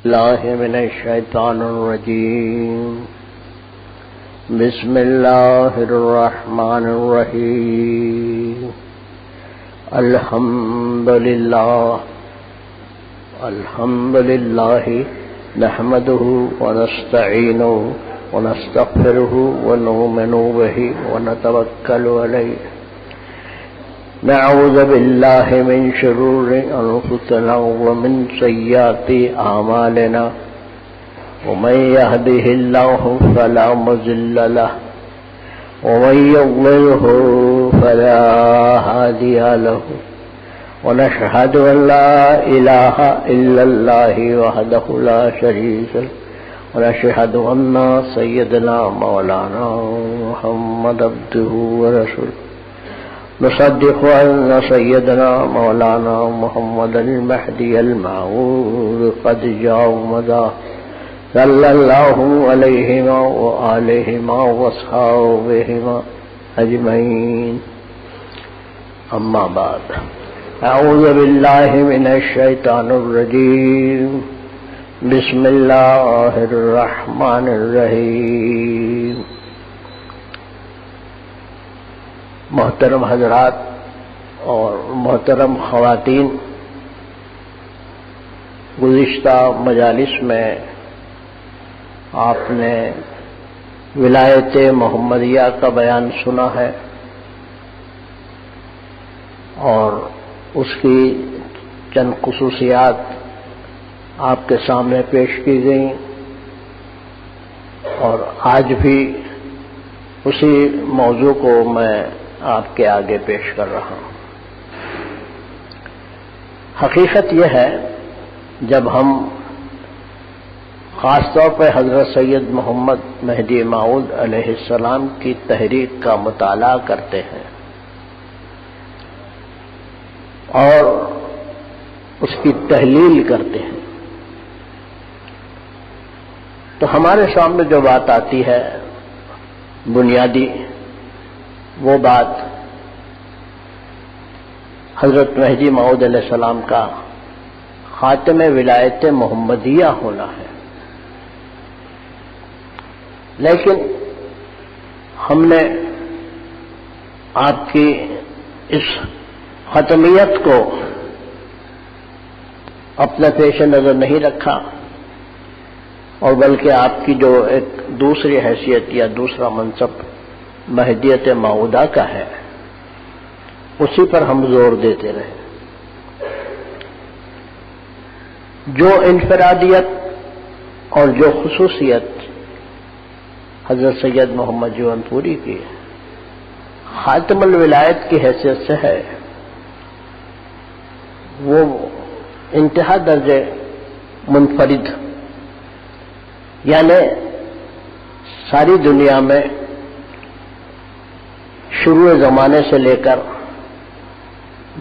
الله من الشيطان الرجيم. بسم الله الرحمن الرحيم. الحمد لله نحمده ونستعينه ونستغفره ونؤمن به ونتوكل عليه. نعوذ بالله من شرور أنفسنا ومن سيئات أعمالنا. ومن يهده الله فلا مضل له ومن يضلله فلا هادي له. ونشهد أن لا إله إلا الله وحده لا شريك له. ونشهد أن سيدنا مولانا محمد عبده ورسوله. نصدق أن سيدنا مولانا محمد المهدي الموعود قد جاء مدى صلى الله عليه وآله وصحبه أجمعين. أما بعد، أعوذ بالله من الشيطان الرجيم. بسم الله الرحمن الرحيم. محترم حضرات اور محترم خواتین، گزشتہ مجالس میں آپ نے ولایت محمدیہ کا بیان سنا ہے اور اس کی چند خصوصیات آپ کے سامنے پیش کی گئیں، اور آج بھی اسی موضوع کو میں آپ کے آگے پیش کر رہا ہوں. حقیقت یہ ہے، جب ہم خاص طور پہ حضرت سید محمد مہدی موعود علیہ السلام کی تحریک کا مطالعہ کرتے ہیں اور اس کی تحلیل کرتے ہیں، تو ہمارے سامنے جو بات آتی ہے بنیادی، وہ بات حضرت مہدی موعود علیہ السلام کا خاتم ولایت محمدیہ ہونا ہے. لیکن ہم نے آپ کی اس ختمیت کو اپنے پیش نظر نہیں رکھا، اور بلکہ آپ کی جو ایک دوسری حیثیت یا دوسرا منصب مہدیت موعودہ کا ہے، اسی پر ہم زور دیتے رہے. جو انفرادیت اور جو خصوصیت حضرت سید محمد جون پوری کی خاتم الولایت کی حیثیت سے ہے، وہ انتہا درجے منفرد، یعنی ساری دنیا میں شروع زمانے سے لے کر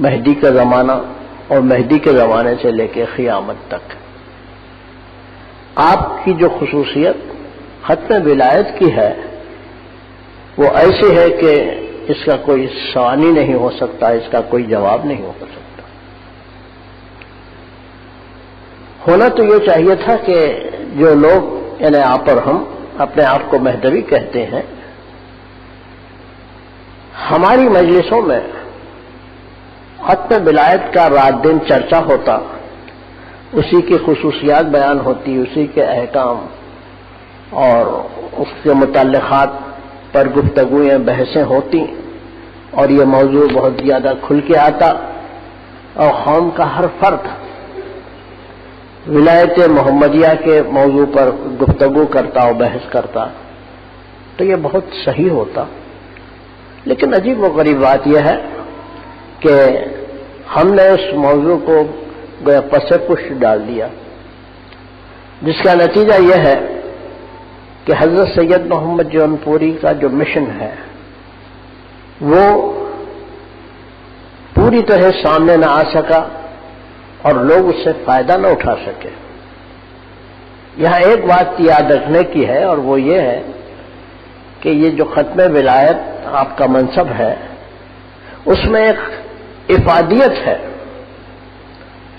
مہدی کا زمانہ اور مہدی کے زمانے سے لے کے قیامت تک آپ کی جو خصوصیت ختم ولایت کی ہے، وہ ایسی ہے کہ اس کا کوئی ثانی نہیں ہو سکتا، اس کا کوئی جواب نہیں ہو سکتا. ہونا تو یہ چاہیے تھا کہ جو لوگ، یعنی آپ اور ہم اپنے آپ کو مہدوی کہتے ہیں، ہماری مجلسوں میں ختم ولایت کا رات دن چرچا ہوتا، اسی کی خصوصیات بیان ہوتی، اسی کے احکام اور اس کے متعلقات پر گفتگویں بحثیں ہوتی، اور یہ موضوع بہت زیادہ کھل کے آتا، اور قوم کا ہر فرد ولایت محمدیہ کے موضوع پر گفتگو کرتا اور بحث کرتا، تو یہ بہت صحیح ہوتا. لیکن عجیب و غریب بات یہ ہے کہ ہم نے اس موضوع کو گویا پس پش ڈال دیا، جس کا نتیجہ یہ ہے کہ حضرت سید محمد جون پوری کا جو مشن ہے وہ پوری طرح سامنے نہ آ سکا اور لوگ اس سے فائدہ نہ اٹھا سکے. یہاں ایک بات یاد رکھنے کی ہے، اور وہ یہ ہے کہ یہ جو ختم ولایت آپ کا منصب ہے، اس میں ایک افادیت ہے.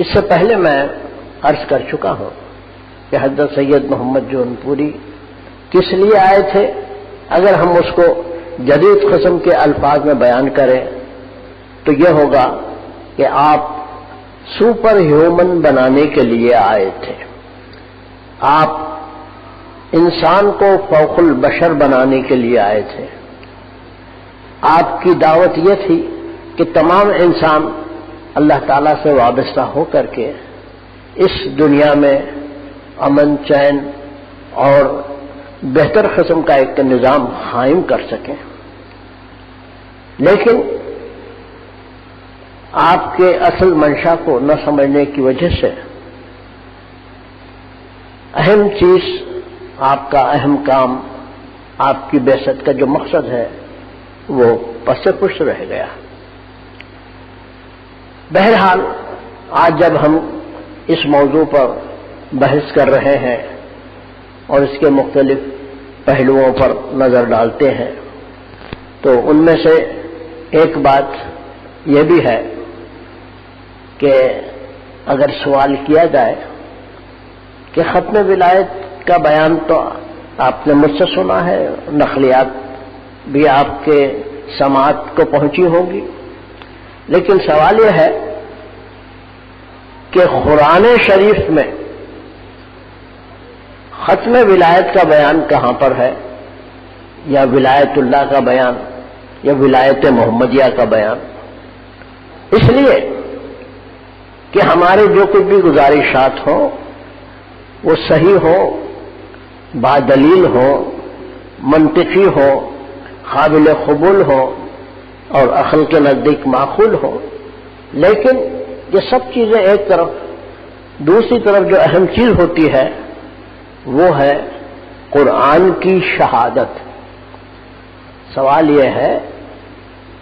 اس سے پہلے میں عرض کر چکا ہوں کہ حضرت سید محمد جون پوری کس لیے آئے تھے، اگر ہم اس کو جدید قسم کے الفاظ میں بیان کریں تو یہ ہوگا کہ آپ سپر ہیومن بنانے کے لیے آئے تھے، آپ انسان کو فوق البشر بنانے کے لیے آئے تھے۔ آپ کی دعوت یہ تھی کہ تمام انسان اللہ تعالیٰ سے وابستہ ہو کر کے اس دنیا میں امن چین اور بہتر قسم کا ایک نظام قائم کر سکیں، لیکن آپ کے اصل منشا کو نہ سمجھنے کی وجہ سے اہم چیز، آپ کا اہم کام، آپ کی بعثت کا جو مقصد ہے وہ پس پش رہ گیا۔ بہرحال آج جب ہم اس موضوع پر بحث کر رہے ہیں اور اس کے مختلف پہلوؤں پر نظر ڈالتے ہیں تو ان میں سے ایک بات یہ بھی ہے کہ اگر سوال کیا جائے کہ ختم ولایت کا بیان تو آپ نے مجھ سے سنا ہے، نقلیات بھی آپ کے سماعت کو پہنچی ہوگی، لیکن سوال یہ ہے کہ قرآن شریف میں ختم ولایت کا بیان کہاں پر ہے، یا ولایت اللہ کا بیان، یا ولایت محمدیہ کا بیان؟ اس لیے کہ ہمارے جو کچھ بھی گزارشات ہوں وہ صحیح ہو، بادلیل ہو، منطقی ہو، قابل قبول ہو اور عقل کے نزدیک معقول ہو، لیکن یہ سب چیزیں ایک طرف، دوسری طرف جو اہم چیز ہوتی ہے وہ ہے قرآن کی شہادت۔ سوال یہ ہے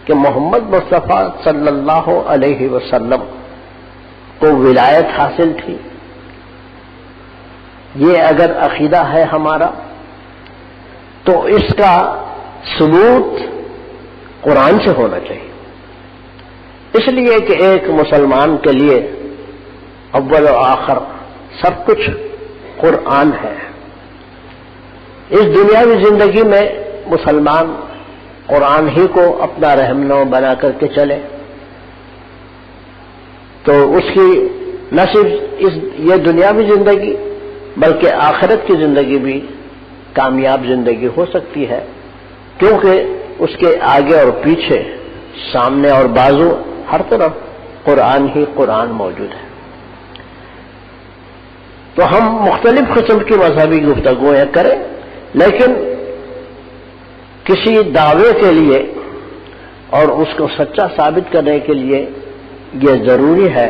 کہ محمد مصطفیٰ صلی اللہ علیہ وسلم کو ولایت حاصل تھی، یہ اگر عقیدہ ہے ہمارا تو اس کا ثبوت قرآن سے ہونا چاہیے، اس لیے کہ ایک مسلمان کے لیے اول و آخر سب کچھ قرآن ہے۔ اس دنیاوی زندگی میں مسلمان قرآن ہی کو اپنا رہنما بنا کر کے چلے تو اس کی نہ صرف یہ دنیاوی زندگی بلکہ آخرت کی زندگی بھی کامیاب زندگی ہو سکتی ہے، کیونکہ اس کے آگے اور پیچھے، سامنے اور بازو، ہر طرف قرآن ہی قرآن موجود ہے۔ تو ہم مختلف قسم کی مذہبی گفتگویں کریں، لیکن کسی دعوے کے لیے اور اس کو سچا ثابت کرنے کے لیے یہ ضروری ہے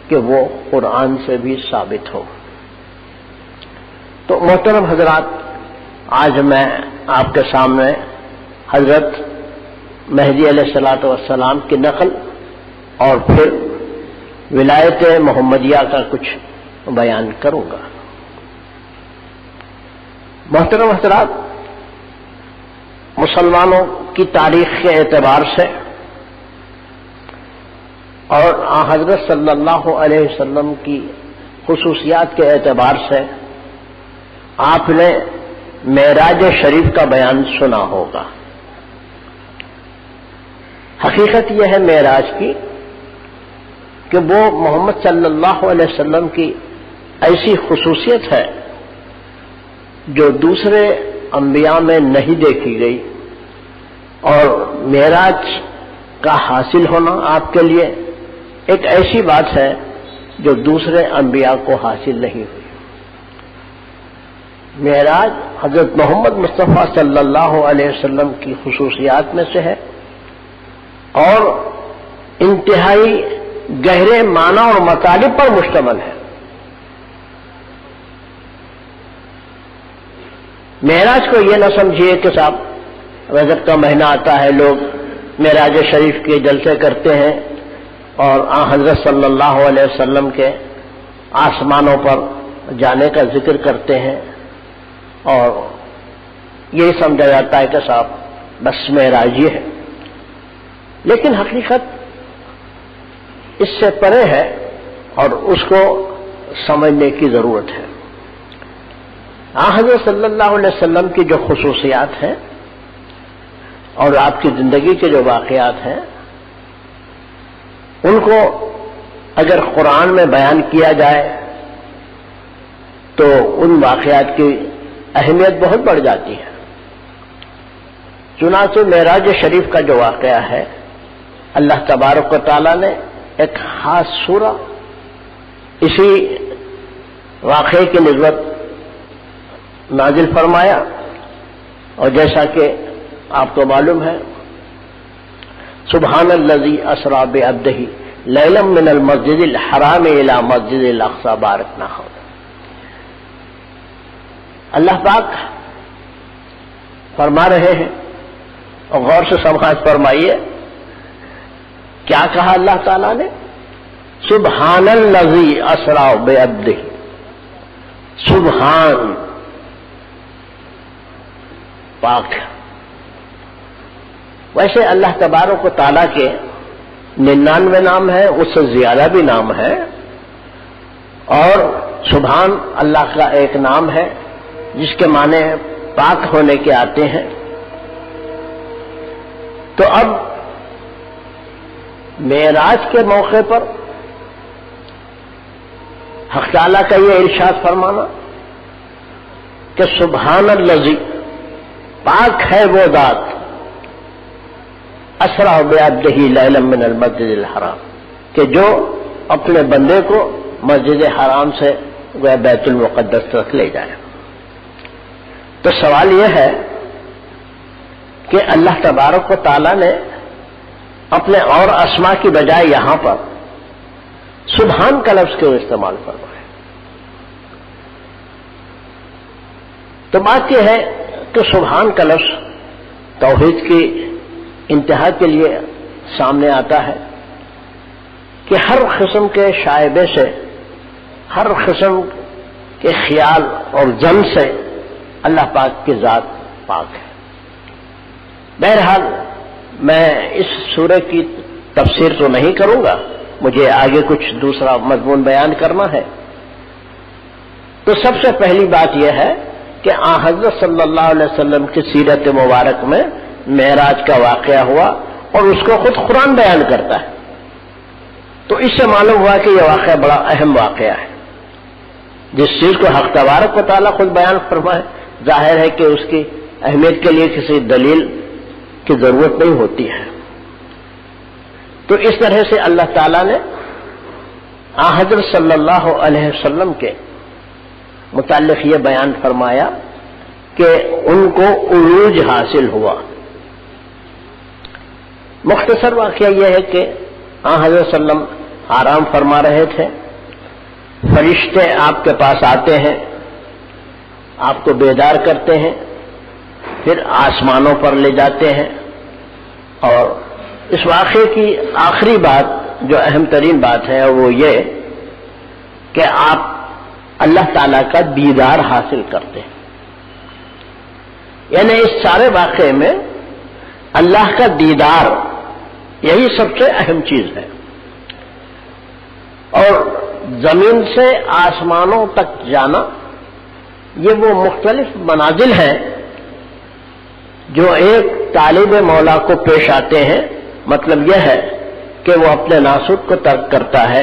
کہ وہ قرآن سے بھی ثابت ہو۔ تو محترم حضرات، آج میں آپ کے سامنے حضرت مہدی علیہ الصلوۃ والسلام کی نقل اور پھر ولایت محمدیہ کا کچھ بیان کروں گا۔ محترم حضرات، مسلمانوں کی تاریخ کے اعتبار سے اور حضرت صلی اللہ علیہ وسلم کی خصوصیات کے اعتبار سے آپ نے معراج شریف کا بیان سنا ہوگا۔ حقیقت یہ ہے معراج کی کہ وہ محمد صلی اللہ علیہ وسلم کی ایسی خصوصیت ہے جو دوسرے انبیاء میں نہیں دیکھی گئی، اور معراج کا حاصل ہونا آپ کے لیے ایک ایسی بات ہے جو دوسرے انبیاء کو حاصل نہیں ہوئی۔ معراج حضرت محمد مصطفیٰ صلی اللہ علیہ وسلم کی خصوصیات میں سے ہے اور انتہائی گہرے معنی اور مطالب پر مشتمل ہے۔ معراج کو یہ نہ سمجھیے کہ صاحب رجب کا مہینہ آتا ہے، لوگ معراج شریف کے جلسے کرتے ہیں اور حضرت صلی اللہ علیہ وسلم کے آسمانوں پر جانے کا ذکر کرتے ہیں اور یہی سمجھا جاتا ہے کہ صاحب بس معراج یہ ہے، لیکن حقیقت اس سے پرے ہے اور اس کو سمجھنے کی ضرورت ہے۔ حضرت صلی اللہ علیہ وسلم کی جو خصوصیات ہیں اور آپ کی زندگی کے جو واقعات ہیں ان کو اگر قرآن میں بیان کیا جائے تو ان واقعات کی اہمیت بہت بڑھ جاتی ہے. چنانچہ معراج شریف کا جو واقعہ ہے اللہ تبارک و تعالیٰ نے ایک خاص سورہ اسی واقعے کی نسبت نازل فرمایا، اور جیسا کہ آپ کو معلوم ہے سبحان الذی اسری بعبدہ لیلا من المسجد الحرام الی مسجد الاقصی بارکنا حولہ. اللہ پاک فرما رہے ہیں، اور غور سے سماعت فرمائیے کیا کہا اللہ تعالیٰ نے، سبحان الذی اسری بعبدہ. سبحان پاک. ویسے اللہ تبارک و تعالیٰ کے 99 نام ہیں، اس سے زیادہ بھی نام ہے، اور سبحان اللہ کا ایک نام ہے جس کے معنی پاک ہونے کے آتے ہیں. تو اب معراج کے موقع پر حق تعالیٰ کا یہ ارشاد فرمانا کہ سبحان الذی، پاک ہے وہ ذات، اسری بعبدہ لیلا من المسجد الحرام، کہ جو اپنے بندے کو مسجد حرام سے وہ بیت المقدس تک لے جائے. تو سوال یہ ہے کہ اللہ تبارک و تعالیٰ نے اپنے اور اسما کی بجائے یہاں پر سبحان کا لفظ کیوں استعمال فرمایا؟ تو بات یہ ہے کہ سبحان کا لفظ توحید کی انتہا کے لیے سامنے آتا ہے کہ ہر قسم کے شائبے سے، ہر قسم کے خیال اور ظن سے اللہ پاک کی ذات پاک ہے. بہرحال میں اس سورہ کی تفسیر تو نہیں کروں گا، مجھے آگے کچھ دوسرا مضمون بیان کرنا ہے. تو سب سے پہلی بات یہ ہے کہ حضرت صلی اللہ علیہ وسلم کی سیرت مبارک میں معراج کا واقعہ ہوا، اور اس کو خود قرآن بیان کرتا ہے. تو اس سے معلوم ہوا کہ یہ واقعہ بڑا اہم واقعہ ہے. جس چیز کو حق تبارک و تعالیٰ خود بیان فرمائے، ظاہر ہے کہ اس کی اہمیت کے لیے کسی دلیل کی ضرورت نہیں ہوتی ہے. تو اس طرح سے اللہ تعالیٰ نے حضرت صلی اللہ علیہ وسلم کے متعلق یہ بیان فرمایا کہ ان کو عروج حاصل ہوا. مختصر واقعہ یہ ہے کہ حضرت صلی اللہ علیہ وسلم آرام فرما رہے تھے، فرشتے آپ کے پاس آتے ہیں، آپ کو بیدار کرتے ہیں، پھر آسمانوں پر لے جاتے ہیں. اور اس واقعے کی آخری بات جو اہم ترین بات ہے وہ یہ کہ آپ اللہ تعالیٰ کا دیدار حاصل کرتے ہیں. یعنی اس سارے واقعے میں اللہ کا دیدار یہی سب سے اہم چیز ہے. اور زمین سے آسمانوں تک جانا یہ وہ مختلف منازل ہیں جو ایک طالب مولا کو پیش آتے ہیں. مطلب یہ ہے کہ وہ اپنے ناسوت کو ترک کرتا ہے،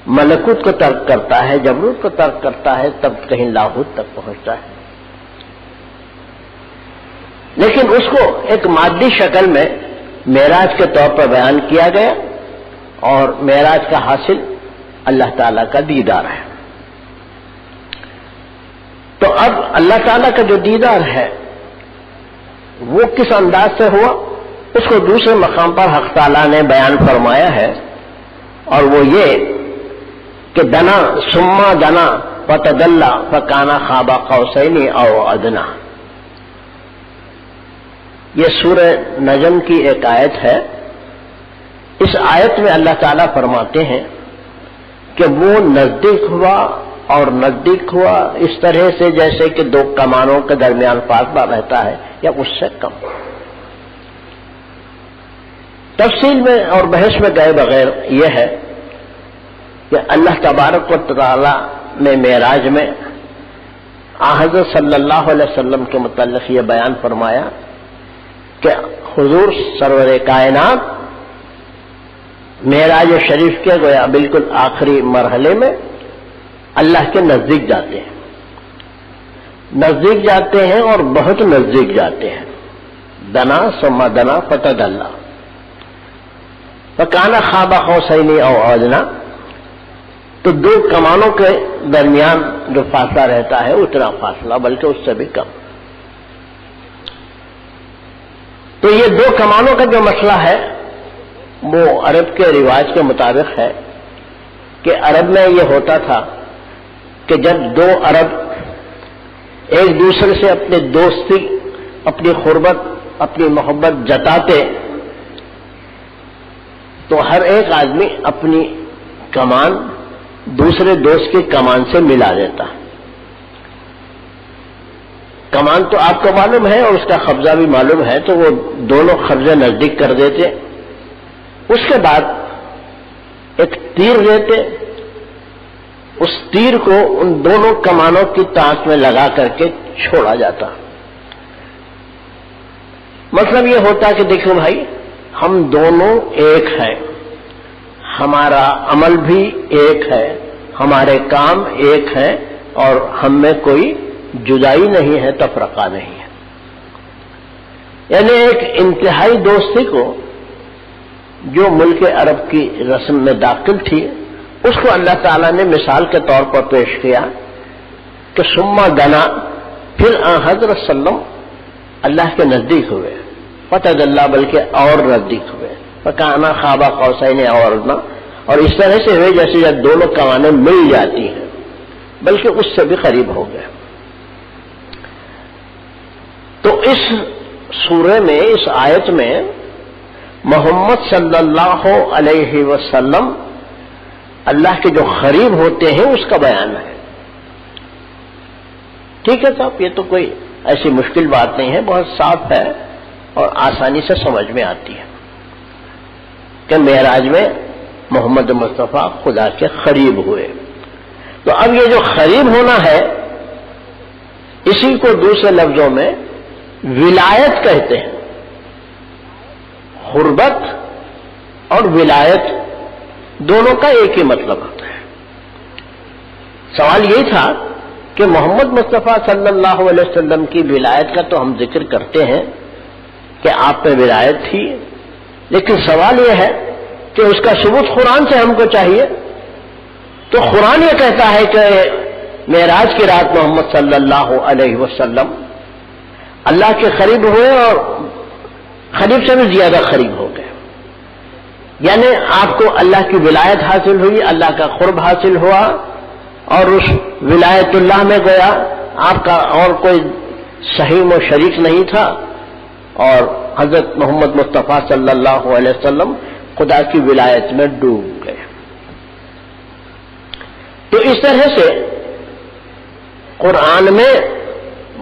ملکوت کو ترک کرتا ہے، جبروت کو ترک کرتا ہے، تب کہیں لاہوت تک پہنچتا ہے. لیکن اس کو ایک مادی شکل میں معراج کے طور پر بیان کیا گیا، اور معراج کا حاصل اللہ تعالیٰ کا دیدار ہے. تو اب اللہ تعالیٰ کا جو دیدار ہے وہ کس انداز سے ہوا، اس کو دوسرے مقام پر حق تعالیٰ نے بیان فرمایا ہے، اور وہ یہ کہ دنا ثم دنا فتدلی فکان قاب قوسین او ادنی. یہ سورہ نجم کی ایک آیت ہے. اس آیت میں اللہ تعالیٰ فرماتے ہیں کہ وہ نزدیک ہوا، اور نزدیک ہوا اس طرح سے جیسے کہ دو کمانوں کے درمیان فاصلہ رہتا ہے یا اس سے کم. تفصیل میں اور بحث میں گئے بغیر یہ ہے کہ اللہ تبارک و تعالیٰ نے معراج میں حضرت صلی اللہ علیہ وسلم کے متعلق یہ بیان فرمایا کہ حضور سرور کائنات معراج شریف کے گویا بالکل آخری مرحلے میں اللہ کے نزدیک جاتے ہیں اور بہت نزدیک جاتے ہیں. دنا ثم دنا فتدلا فکان قاب قوسین او ادنی. تو دو کمانوں کے درمیان جو فاصلہ رہتا ہے اتنا فاصلہ بلکہ اس سے بھی کم. تو یہ دو کمانوں کا جو مسئلہ ہے وہ عرب کے رواج کے مطابق ہے کہ عرب میں یہ ہوتا تھا کہ جب دو عرب ایک دوسرے سے اپنی دوستی، اپنی قربت، اپنی محبت جتاتے تو ہر ایک آدمی اپنی کمان دوسرے دوست کی کمان سے ملا دیتا. کمان تو آپ کو معلوم ہے اور اس کا قبضہ بھی معلوم ہے، تو وہ دونوں قبضے نزدیک کر دیتے. اس کے بعد ایک تیر لیتے، اس تیر کو ان دونوں کمانوں کی تانچ میں لگا کر کے چھوڑا جاتا. مطلب یہ ہوتا کہ دیکھو بھائی، ہم دونوں ایک ہیں، ہمارا عمل بھی ایک ہے، ہمارے کام ایک ہیں اور ہم میں کوئی جدائی نہیں ہے، تفرقہ نہیں ہے. یعنی ایک انتہائی دوستی کو جو ملک عرب کی رسم میں داخل تھی اس کو اللہ تعالیٰ نے مثال کے طور پر پیش کیا کہ ثم دنا، پھر حضرت سلم اللہ کے نزدیک ہوئے، فتدلا بلکہ اور نزدیک ہوئے، فکان قاب قوسین او ادنی، اور اس طرح سے ہوئے جیسے جب دونوں کمانیں مل جاتی ہیں بلکہ اس سے بھی قریب ہو گئے. تو اس سورہ میں، اس آیت میں محمد صلی اللہ علیہ وسلم اللہ کے جو قریب ہوتے ہیں اس کا بیان ہے. ٹھیک ہے صاحب، یہ تو کوئی ایسی مشکل بات نہیں ہے، بہت صاف ہے اور آسانی سے سمجھ میں آتی ہے کہ معراج میں محمد مصطفیٰ خدا کے قریب ہوئے. تو اب یہ جو قریب ہونا ہے اسی کو دوسرے لفظوں میں ولایت کہتے ہیں. قربت اور ولایت دونوں کا ایک ہی مطلب ہوتا ہے. سوال یہی تھا کہ محمد مصطفیٰ صلی اللہ علیہ وسلم کی ولایت کا تو ہم ذکر کرتے ہیں کہ آپ پہ ولایت تھی، لیکن سوال یہ ہے کہ اس کا ثبوت قرآن سے ہم کو چاہیے. تو قرآن یہ کہتا ہے کہ معراج کی رات محمد صلی اللہ علیہ وسلم اللہ کے قریب ہوئے اور قریب سے بھی زیادہ قریب ہو گئے. یعنی آپ کو اللہ کی ولایت حاصل ہوئی، اللہ کا قرب حاصل ہوا، اور اس ولایت اللہ میں گویا آپ کا اور کوئی سہیم و شریک نہیں تھا، اور حضرت محمد مصطفیٰ صلی اللہ علیہ وسلم خدا کی ولایت میں ڈوب گئے. تو اس طرح سے قرآن میں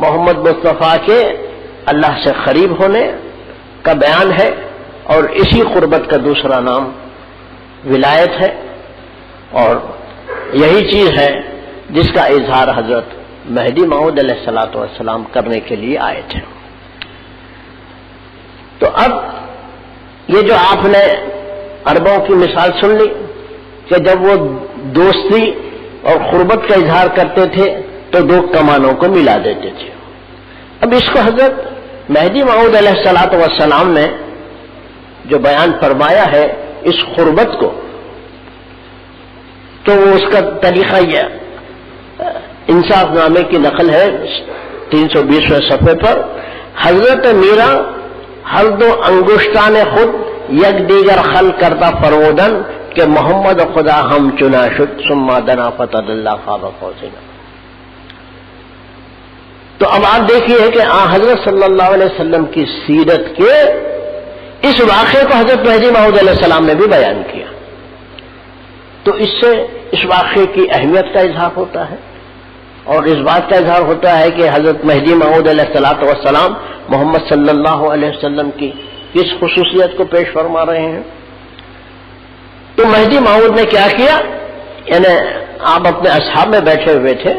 محمد مصطفیٰ کے اللہ سے قریب ہونے کا بیان ہے، اور اسی قربت کا دوسرا نام ولایت ہے، اور یہی چیز ہے جس کا اظہار حضرت مہدی موعود علیہ الصلوۃ والسلام کرنے کے لیے آئے تھے. تو اب یہ جو آپ نے عربوں کی مثال سن لی کہ جب وہ دوستی اور قربت کا اظہار کرتے تھے تو دو کمانوں کو ملا دیتے تھے. اب اس کو حضرت مہدی موعود علیہ الصلوۃ والسلام نے جو بیان فرمایا ہے اس قربت کو، تو وہ اس کا طریقہ یہ انصاف نامے کی نقل ہے 320ویں صفحے پر، حضرت میرا ہر دو انگشتان خود یک دیگر خل کرتا فرمودن کہ محمد خدا ہم چنا شد ثم دنا فتدلا قاب قوسین. تو اب آپ دیکھیے کہ حضرت صلی اللہ علیہ وسلم کی سیرت کے اس واقعے کو حضرت مہدی موعود علیہ السلام نے بھی بیان کیا. تو اس سے اس واقعے کی اہمیت کا اظہار ہوتا ہے، اور اس بات کا اظہار ہوتا ہے کہ حضرت مہدی موعود علیہ السلام محمد صلی اللہ علیہ وسلم کی کس خصوصیت کو پیش فرما رہے ہیں. تو مہدی موعود نے کیا کیا، یعنی آپ اپنے اصحاب میں بیٹھے ہوئے تھے،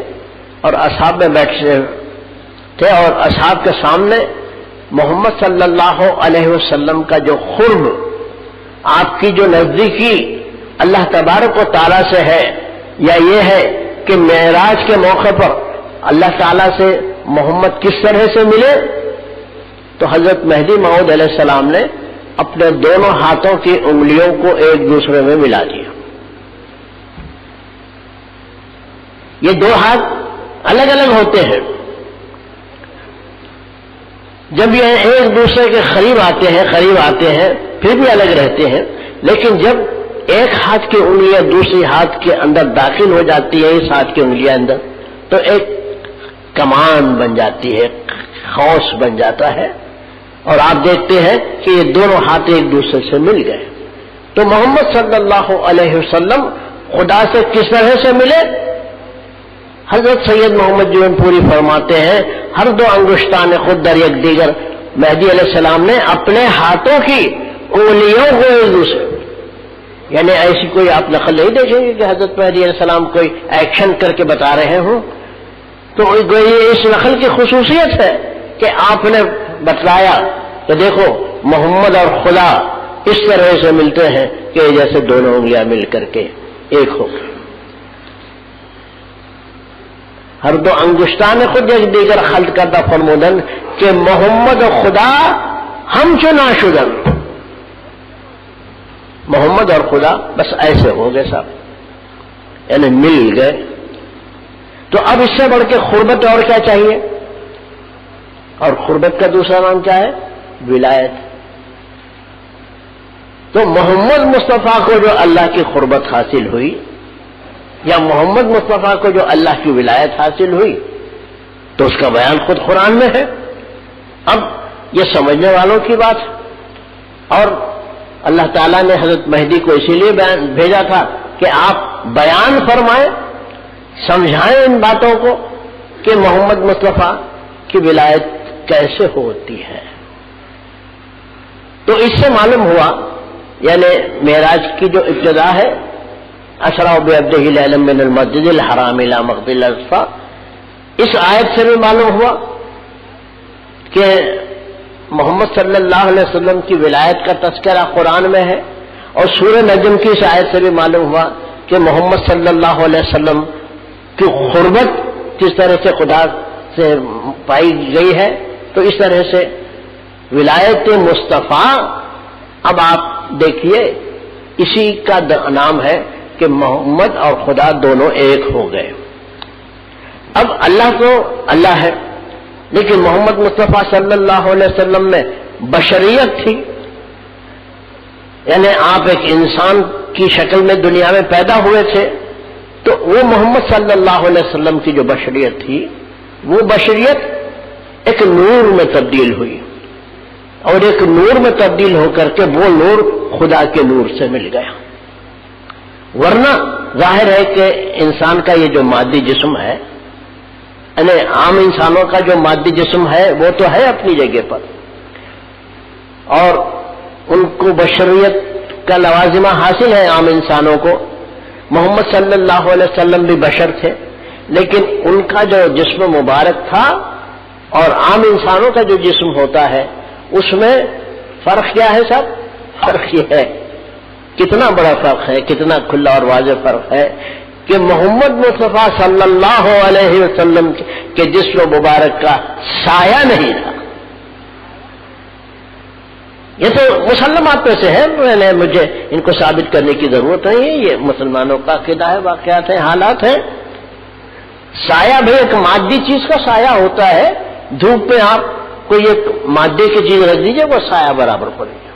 اور اصحاب میں بیٹھے تھے، اور اصحاب کے سامنے محمد صلی اللہ علیہ وسلم کا جو قرب، آپ کی جو نزدیکی اللہ تبارک و تعالیٰ سے ہے، یا یہ ہے کہ معراج کے موقع پر اللہ تعالیٰ سے محمد کس طرح سے ملے، تو حضرت مہدی موعود علیہ السلام نے اپنے دونوں ہاتھوں کی انگلیوں کو ایک دوسرے میں ملا دیا. یہ دو ہاتھ الگ الگ ہوتے ہیں، جب یہ ایک دوسرے کے قریب آتے ہیں پھر بھی الگ رہتے ہیں، لیکن جب ایک ہاتھ کی انگلیاں دوسری ہاتھ کے اندر داخل ہو جاتی ہے، اس ہاتھ کی انگلیاں اندر، تو ایک کمان بن جاتی ہے، قوس بن جاتا ہے، اور آپ دیکھتے ہیں کہ یہ دونوں ہاتھ ایک دوسرے سے مل گئے. تو محمد صلی اللہ علیہ وسلم خدا سے کس طرح سے ملے؟ حضرت سید محمد جون پوری فرماتے ہیں، ہر دو انگشتان خود در یک دیگر، مہدی علیہ السلام نے اپنے ہاتھوں کی انگلیوں کو ایک دوسرے، یعنی ایسی کوئی آپ نقل نہیں دیکھیں گے کہ حضرت مہدی علیہ السلام کوئی ایکشن کر کے بتا رہے ہوں، تو یہ اس نقل کی خصوصیت ہے کہ آپ نے بتلایا کہ دیکھو محمد اور خدا اس طرح سے ملتے ہیں کہ جیسے دونوں انگلیاں مل کر کے ایک ہو گئی. ہر دو انگشتان خود یک دیگر خلط کردہ فرمودن کہ محمد و خدا ہم چنا شدن، محمد اور خدا بس ایسے ہو گئے صاحب، یعنی مل گئے. تو اب اس سے بڑھ کے قربت اور کیا چاہیے؟ اور قربت کا دوسرا نام کیا ہے؟ ولایت. تو محمد مصطفیٰ کو جو اللہ کی قربت حاصل ہوئی، یا محمد مصطفیٰ کو جو اللہ کی ولایت حاصل ہوئی، تو اس کا بیان خود قرآن میں ہے. اب یہ سمجھنے والوں کی بات ہے، اور اللہ تعالیٰ نے حضرت مہدی کو اسی لیے بھیجا تھا کہ آپ بیان فرمائیں، سمجھائیں ان باتوں کو کہ محمد مصطفیٰ کی ولایت کیسے ہوتی ہے. تو اس سے معلوم ہوا، یعنی معراج کی جو ابتدا ہے، اسرا بعبدہ لیلا من المسجد الحرام الی مسجد الاقصی، اس آیت سے بھی معلوم ہوا کہ محمد صلی اللہ علیہ وسلم کی ولایت کا تذکرہ قرآن میں ہے، اور سورہ نجم کی اس آیت سے بھی معلوم ہوا کہ محمد صلی اللہ علیہ وسلم کی قربت کس طرح سے خدا سے پائی گئی ہے. تو اس طرح سے ولایت مصطفیٰ، اب آپ دیکھیے اسی کا نام ہے کہ محمد اور خدا دونوں ایک ہو گئے. اب اللہ تو اللہ ہے، لیکن محمد مصطفیٰ صلی اللہ علیہ وسلم میں بشریت تھی، یعنی آپ ایک انسان کی شکل میں دنیا میں پیدا ہوئے تھے. تو وہ محمد صلی اللہ علیہ وسلم کی جو بشریت تھی، وہ بشریت ایک نور میں تبدیل ہوئی، اور ایک نور میں تبدیل ہو کر کے وہ نور خدا کے نور سے مل گیا. ورنہ ظاہر ہے کہ انسان کا یہ جو مادی جسم ہے، یعنی عام انسانوں کا جو مادی جسم ہے وہ تو ہے اپنی جگہ پر، اور ان کو بشریت کا لوازمہ حاصل ہے عام انسانوں کو. محمد صلی اللہ علیہ وسلم بھی بشر تھے، لیکن ان کا جو جسم مبارک تھا اور عام انسانوں کا جو جسم ہوتا ہے، اس میں فرق کیا ہے صاحب؟ فرق یہ ہے، کتنا بڑا فرق ہے، کتنا کھلا اور واضح فرق ہے کہ محمد مصطفیٰ صلی اللہ علیہ وسلم کے جسم مبارک کا سایہ نہیں تھا. یہ تو مسلمات میں سے ہے، مجھے ان کو ثابت کرنے کی ضرورت نہیں ہے، یہ مسلمانوں کا عقیدہ ہے، واقعات ہیں، حالات ہیں. سایہ بھی ایک مادی چیز کا سایہ ہوتا ہے. دھوپ پہ آپ کوئی ایک مادے کی چیز رکھ دیجیے، وہ سایہ برابر پڑے گا.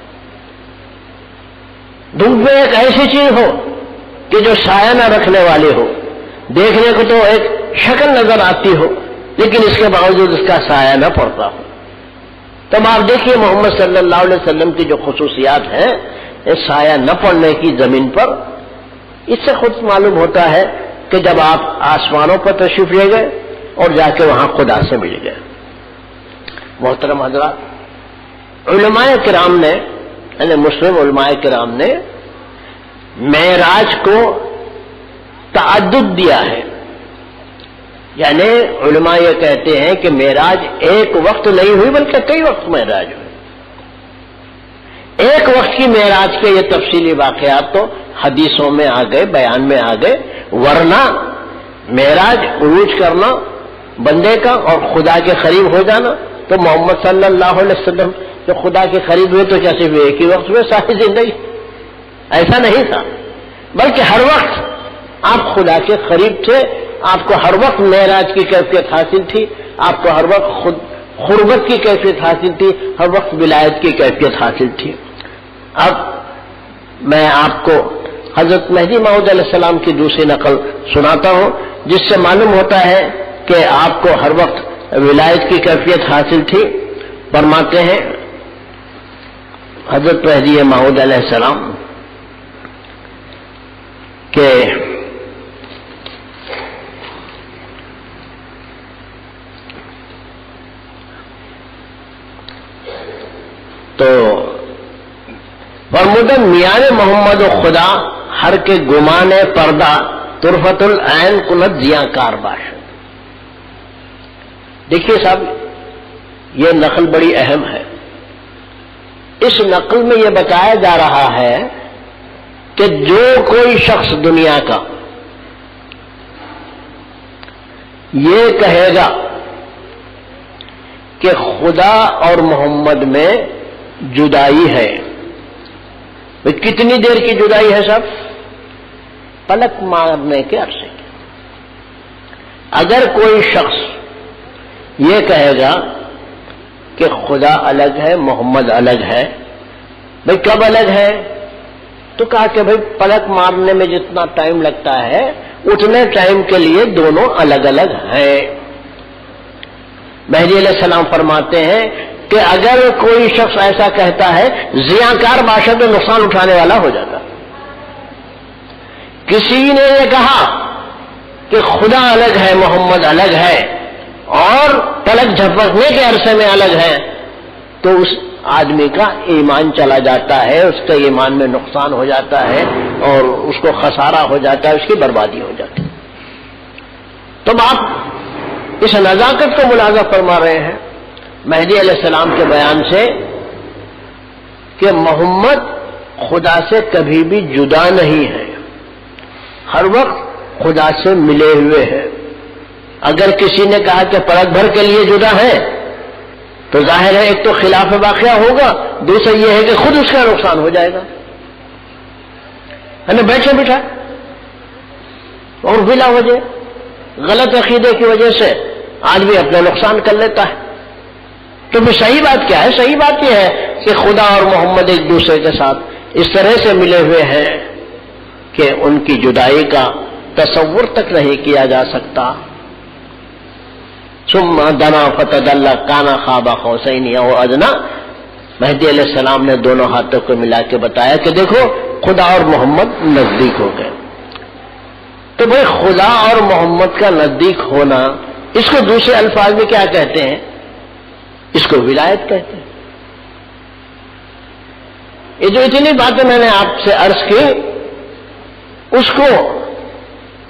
دھوپ میں ایک ایسی چیز ہو کہ جو سایہ نہ رکھنے والی ہو، دیکھنے کو تو ایک شکل نظر آتی ہو، لیکن اس کے باوجود اس کا سایہ نہ پڑتا ہو. تب آپ دیکھیے محمد صلی اللہ علیہ وسلم کی جو خصوصیات ہیں، سایہ نہ پڑنے کی زمین پر، اس سے خود معلوم ہوتا ہے کہ جب آپ آسمانوں پر تشریف لے گئے اور جا کے وہاں خدا سے مل گئے. محترم حضرات، علماء کرام نے، یعنی مسلم علماء کرام نے معراج کو تعدد دیا ہے. یعنی علماء یہ کہتے ہیں کہ معراج ایک وقت نہیں ہوئی بلکہ کئی وقت معراج ہوئی. ایک وقت کی معراج کے یہ تفصیلی واقعات تو حدیثوں میں آ گئے، بیان میں آ گئے، ورنہ معراج عروج کرنا بندے کا اور خدا کے قریب ہو جانا تو محمد صلی اللہ علیہ وسلم جو خدا کے قریب ہوئے تو کیا صرف ایک ہی وقت میں ساری زندگی؟ ایسا نہیں تھا، بلکہ ہر وقت آپ خدا کے قریب تھے، آپ کو ہر وقت معراج کی کیفیت حاصل تھی، آپ کو ہر وقت قربت کی کیفیت حاصل تھی، ہر وقت ولایت کی کیفیت حاصل تھی. اب میں آپ کو حضرت مہدی موعود علیہ السلام کی دوسری نقل سناتا ہوں، جس سے معلوم ہوتا ہے کہ آپ کو ہر وقت ولایت کی کیفیت حاصل تھی. فرماتے ہیں حضرت مہدی موعود علیہ السلام کہ تو فرمودن میان محمد و خدا ہر کے گمان پردہ طرفت العین کنت زیاں کار باشد. دیکھیے صاحب، یہ نقل بڑی اہم ہے. اس نقل میں یہ بتایا جا رہا ہے کہ جو کوئی شخص دنیا کا یہ کہے گا کہ خدا اور محمد میں جدائی ہے، کتنی دیر کی جدائی ہے صاحب؟ پلک مارنے کے عرصے کی. اگر کوئی شخص یہ کہے گا کہ خدا الگ ہے محمد الگ ہے، بھئی کب الگ ہے؟ تو کہا کہ بھئی پلک مارنے میں جتنا ٹائم لگتا ہے اتنے ٹائم کے لیے دونوں الگ الگ ہیں. مہدی علیہ السلام فرماتے ہیں کہ اگر کوئی شخص ایسا کہتا ہے زیاں باشد میں نقصان اٹھانے والا ہو جاتا. کسی نے یہ کہا کہ خدا الگ ہے محمد الگ ہے اور پلک جھپکنے کے عرصے میں الگ ہے، تو اس آدمی کا ایمان چلا جاتا ہے، اس کے ایمان میں نقصان ہو جاتا ہے اور اس کو خسارہ ہو جاتا ہے، اس کی بربادی ہو جاتی ہے. تو آپ اس نزاکت کو ملاحظہ فرما رہے ہیں مہدی علیہ السلام کے بیان سے کہ محمد خدا سے کبھی بھی جدا نہیں ہے، ہر وقت خدا سے ملے ہوئے ہیں. اگر کسی نے کہا کہ پلک بھر کے لیے جدا ہے تو ظاہر ہے ایک تو خلاف واقعہ ہوگا، دوسرا یہ ہے کہ خود اس کا نقصان ہو جائے گا. بیٹھے بٹھا اور بلا وجہ غلط عقیدے کی وجہ سے آدمی اپنا نقصان کر لیتا ہے. تو پھر صحیح بات کیا ہے؟ صحیح بات یہ ہے کہ خدا اور محمد ایک دوسرے کے ساتھ اس طرح سے ملے ہوئے ہیں کہ ان کی جدائی کا تصور تک نہیں کیا جا سکتا. ثم دنا فتدلى كان قاب قوسين او ادنى. مہدی علیہ السلام نے دونوں ہاتھوں کو ملا کے بتایا کہ دیکھو خدا اور محمد نزدیک ہو گئے. تو بھائی خدا اور محمد کا نزدیک ہونا، اس کو دوسرے الفاظ میں کیا کہتے ہیں؟ اس کو ولایت کہتے ہیں. یہ جو اتنی باتیں میں نے آپ سے عرض کی، اس کو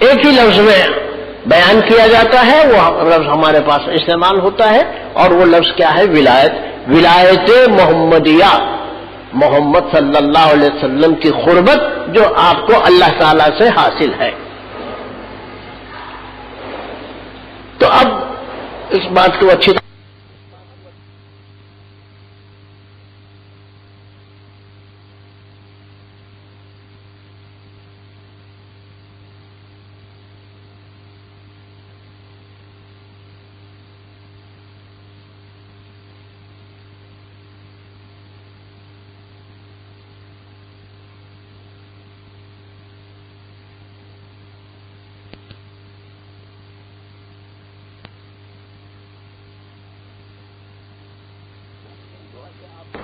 ایک ہی لفظ میں بیان کیا جاتا ہے، وہ لفظ ہمارے پاس استعمال ہوتا ہے، اور وہ لفظ کیا ہے؟ ولایت. ولایت محمدیہ، محمد صلی اللہ علیہ وسلم کی قربت جو آپ کو اللہ تعالی سے حاصل ہے. تو اب اس بات کو اچھی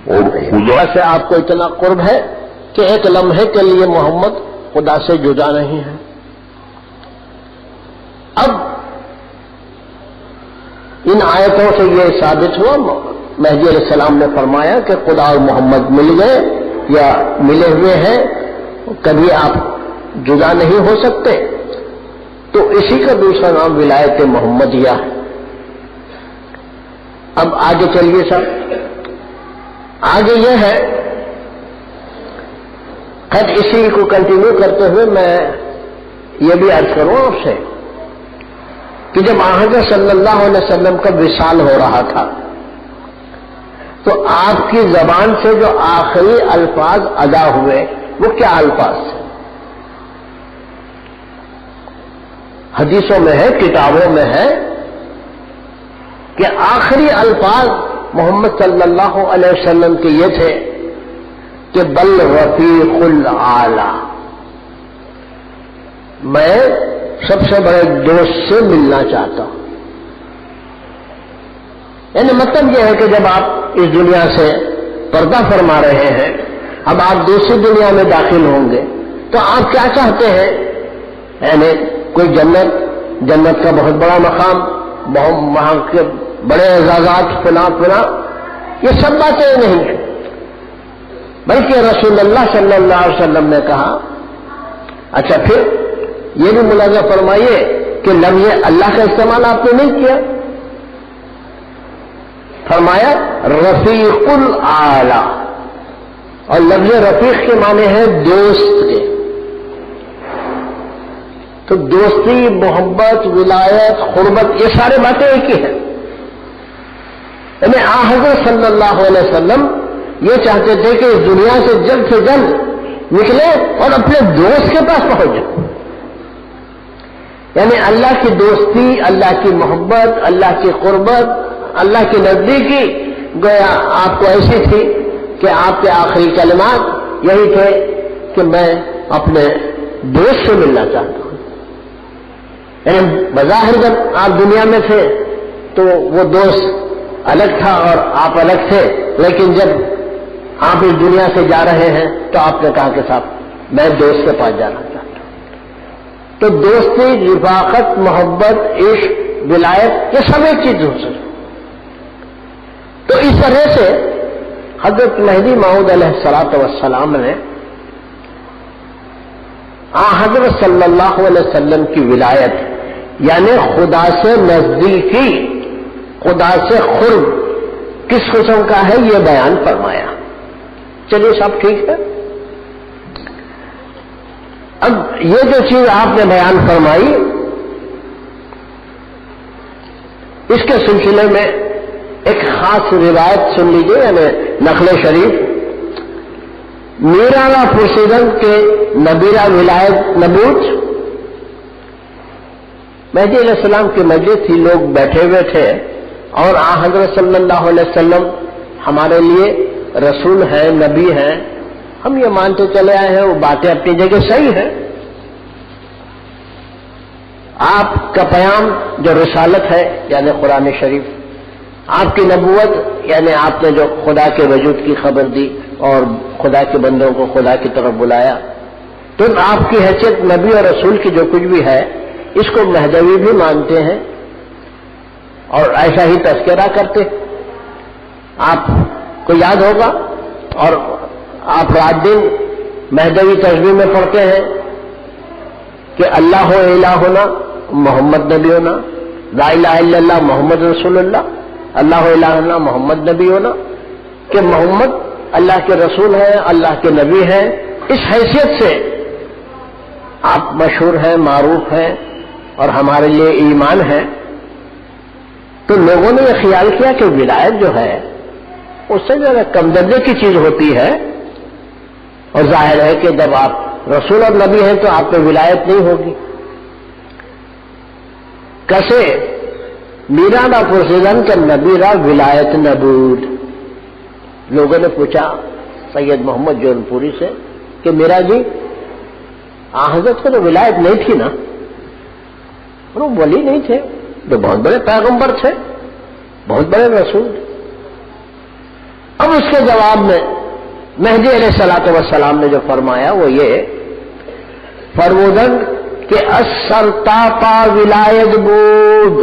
اور خدا سے آپ کو اتنا قرب ہے کہ ایک لمحے کے لیے محمد خدا سے جدا نہیں ہے. اب ان آیتوں سے یہ ثابت ہوا، مہدی علیہ السلام نے فرمایا کہ خدا اور محمد مل گئے یا ملے ہوئے ہیں، کبھی آپ جدا نہیں ہو سکتے. تو اسی کا دوسرا نام ولایت محمدیہ ہے۔ اب آگے چلیے سب، آگے یہ ہے، خود اسی کو کنٹینیو کرتے ہوئے میں یہ بھی عرض کروں آپ سے کہ جب حضرت صلی اللہ علیہ وسلم کا وصال ہو رہا تھا تو آپ کی زبان سے جو آخری الفاظ ادا ہوئے وہ کیا الفاظ تھے؟ حدیثوں میں ہے، کتابوں میں ہے کہ آخری الفاظ محمد صلی اللہ علیہ وسلم کے یہ تھے کہ بل رفیق الاعلی، میں سب سے بڑے دوست سے ملنا چاہتا ہوں۔ یعنی مطلب یہ ہے کہ جب آپ اس دنیا سے پردہ فرما رہے ہیں، اب آپ دوسری دنیا میں داخل ہوں گے تو آپ کیا چاہتے ہیں؟ یعنی کوئی جنت کا بہت بڑا مقام، وہاں کے بڑے اعزازات، فلاں فلاں، یہ سب باتیں نہیں ہیں، بلکہ رسول اللہ صلی اللہ علیہ وسلم نے کہا۔ اچھا پھر یہ بھی ملاحظہ فرمائیے کہ لفظ اللہ کا استعمال آپ نے نہیں کیا، فرمایا رفیق الاعلی، اور لفظ رفیق کے معنی ہے دوست کے۔ تو دوستی، محبت، ولایت، قربت، یہ سارے باتیں ایک ہی ہیں۔ یعنی حضرت صلی اللہ علیہ وسلم یہ چاہتے تھے کہ اس دنیا سے جلد نکلے اور اپنے دوست کے پاس پہنچ جائیں، یعنی اللہ کی دوستی، اللہ کی محبت، اللہ کی قربت، اللہ کی نزدیکی گویا آپ کو ایسی تھی کہ آپ کے آخری کلمات یہی تھے کہ میں اپنے دوست سے ملنا چاہتا ہوں۔ یعنی بظاہر جب آپ دنیا میں تھے تو وہ دوست الگ تھا اور آپ الگ تھے، لیکن جب آپ اس دنیا سے جا رہے ہیں تو آپ نے کہا کہ صاحب میں دوست کے پاس جانا چاہتا ہوں۔ تو دوستی، رفاقت، محبت، عشق، ولایت، یہ سب ایک چیز ہو سکتی۔ تو اس طرح سے حضرت مہدی موعود علیہ الصلوۃ والسلام نے حضرت صلی اللہ علیہ وسلم کی ولایت، یعنی خدا سے نزدیکی، خدا سے قرب کس قسم کا ہے یہ بیان فرمایا۔ چلیے سب ٹھیک ہے۔ اب یہ جو چیز آپ نے بیان فرمائی، اس کے سلسلے میں ایک خاص روایت سن لیجیے، یعنی نقل شریف میرانہ پرسیدن کے نبیرہ ولایت نبوت، مہدی علیہ السلام کی مجلس تھی، لوگ بیٹھے ہوئے تھے اور حضرت صلی اللہ علیہ وسلم ہمارے لیے رسول ہیں، نبی ہیں، ہم یہ مانتے چلے آئے ہیں، وہ باتیں اپنی جگہ صحیح ہیں۔ آپ کا پیام جو رسالت ہے یعنی قرآن شریف، آپ کی نبوت یعنی آپ نے جو خدا کے وجود کی خبر دی اور خدا کے بندوں کو خدا کی طرف بلایا، تو آپ کی حیثیت نبی اور رسول کی جو کچھ بھی ہے اس کو مہدوی بھی مانتے ہیں اور ایسا ہی تذکرہ کرتے۔ آپ کو یاد ہوگا اور آپ رات دن مہدوی تسبیح میں پڑھتے ہیں کہ اللہ الہنا محمد نبی ہونا، لا الہ الا اللہ محمد رسول اللہ، اللہ الہنا محمد نبی ہونا، کہ محمد اللہ کے رسول ہیں، اللہ کے نبی ہیں، اس حیثیت سے آپ مشہور ہیں، معروف ہیں اور ہمارے لیے ایمان ہے۔ تو لوگوں نے یہ خیال کیا کہ ولایت جو ہے اس سے جو ہے کم درجے کی چیز ہوتی ہے، اور ظاہر ہے کہ جب آپ رسول اور نبی ہیں تو آپ میں ولایت نہیں ہوگی۔ کیسے؟ میرانہ پرسیدن کا نبیرہ ولایت نبود۔ لوگوں نے پوچھا سید محمد جون پوری سے کہ میرا جی حضرت کو تو ولایت نہیں تھی نا، اور وہ ولی نہیں تھے، تو بہت بڑے پیغمبر تھے، بہت بڑے رسول تھے۔ اب اس کے جواب میں مہدی علیہ الصلوۃ والسلام نے جو فرمایا وہ یہ فرمودن کہ السرطاپا ولایت بود،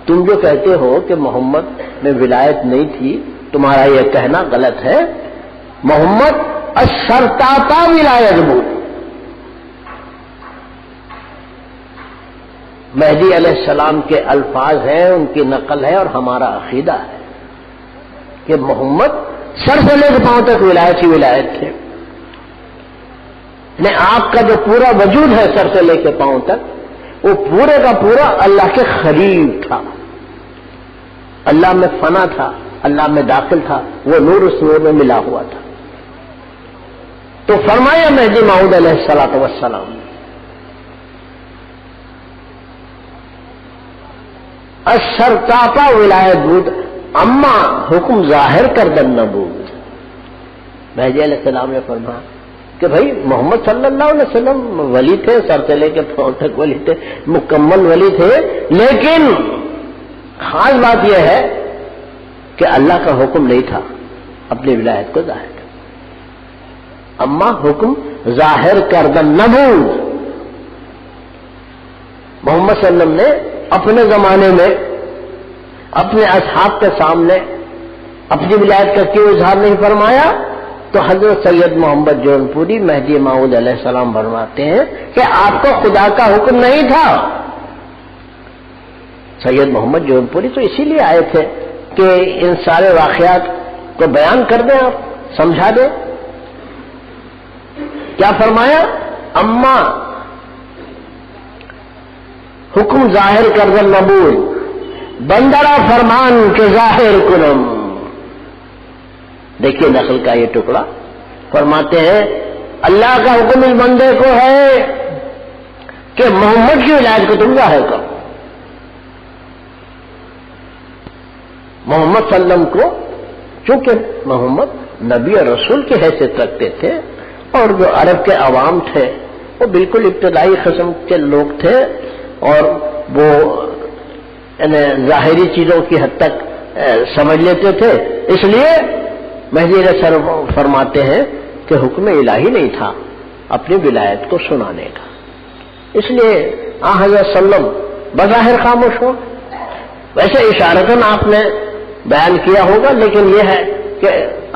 تم جو کہتے ہو کہ محمد میں ولایت نہیں تھی، تمہارا یہ کہنا غلط ہے۔ محمد السرطاپا ولایت بود، مہدی علیہ السلام کے الفاظ ہیں، ان کی نقل ہے اور ہمارا عقیدہ ہے کہ محمد سر سے لے کے پاؤں تک ولایت ہی ولایت تھے. آپ کا جو پورا وجود ہے سر سے لے کے پاؤں تک وہ پورے کا پورا اللہ کے قریب تھا، اللہ میں فنا تھا، اللہ میں داخل تھا، وہ نور اس نور میں ملا ہوا تھا. تو فرمایا مہدی موعود علیہ الصلوۃ والسلام السرتاپا ولایت بود اما حکم ظاہر کردن نبوت. مہدی علیہ السلام نے فرمایا کہ بھائی محمد صلی اللہ علیہ وسلم ولی تھے، سر سے لے کے پاؤں تک ولی تھے، مکمل ولی تھے، لیکن خاص بات یہ ہے کہ اللہ کا حکم نہیں تھا اپنی ولایت کو ظاہر کر، اما حکم ظاہر کردن نبوت. محمد صلی اللہ علیہ وسلم نے اپنے زمانے میں اپنے اصحاب کے سامنے اپنی ولایت کا کیوں اظہار نہیں فرمایا؟ تو حضرت سید محمد جون پوری مہدی موعود علیہ السلام فرماتے ہیں کہ آپ کو خدا کا حکم نہیں تھا. سید محمد جون پوری تو اسی لیے آئے تھے کہ ان سارے واقعات کو بیان کر دیں، آپ سمجھا دیں. کیا فرمایا؟ اما حکم ظاہر کردن نبوت بندرا فرمان کے ظاہر کنم. دیکھیے نقل کا یہ ٹکڑا، فرماتے ہیں اللہ کا حکم اس بندے کو ہے کہ محمد کی ولایت کو تم ظاہر کرو. محمد صلی اللہ علیہ وسلم کو چونکہ محمد نبی اور رسول کی حیثیت رکھتے تھے، اور جو عرب کے عوام تھے وہ بالکل ابتدائی قسم کے لوگ تھے، اور وہ ظاہری چیزوں کی حد تک سمجھ لیتے تھے. اس لیے مہدی علیہ السلام فرماتے ہیں کہ حکم الہی نہیں تھا اپنی ولایت کو سنانے کا. اس لیے حضرت صلی اللہ علیہ وسلم بظاہر خاموش ہو. ویسے اشارتاً آپ نے بیان کیا ہوگا، لیکن یہ ہے کہ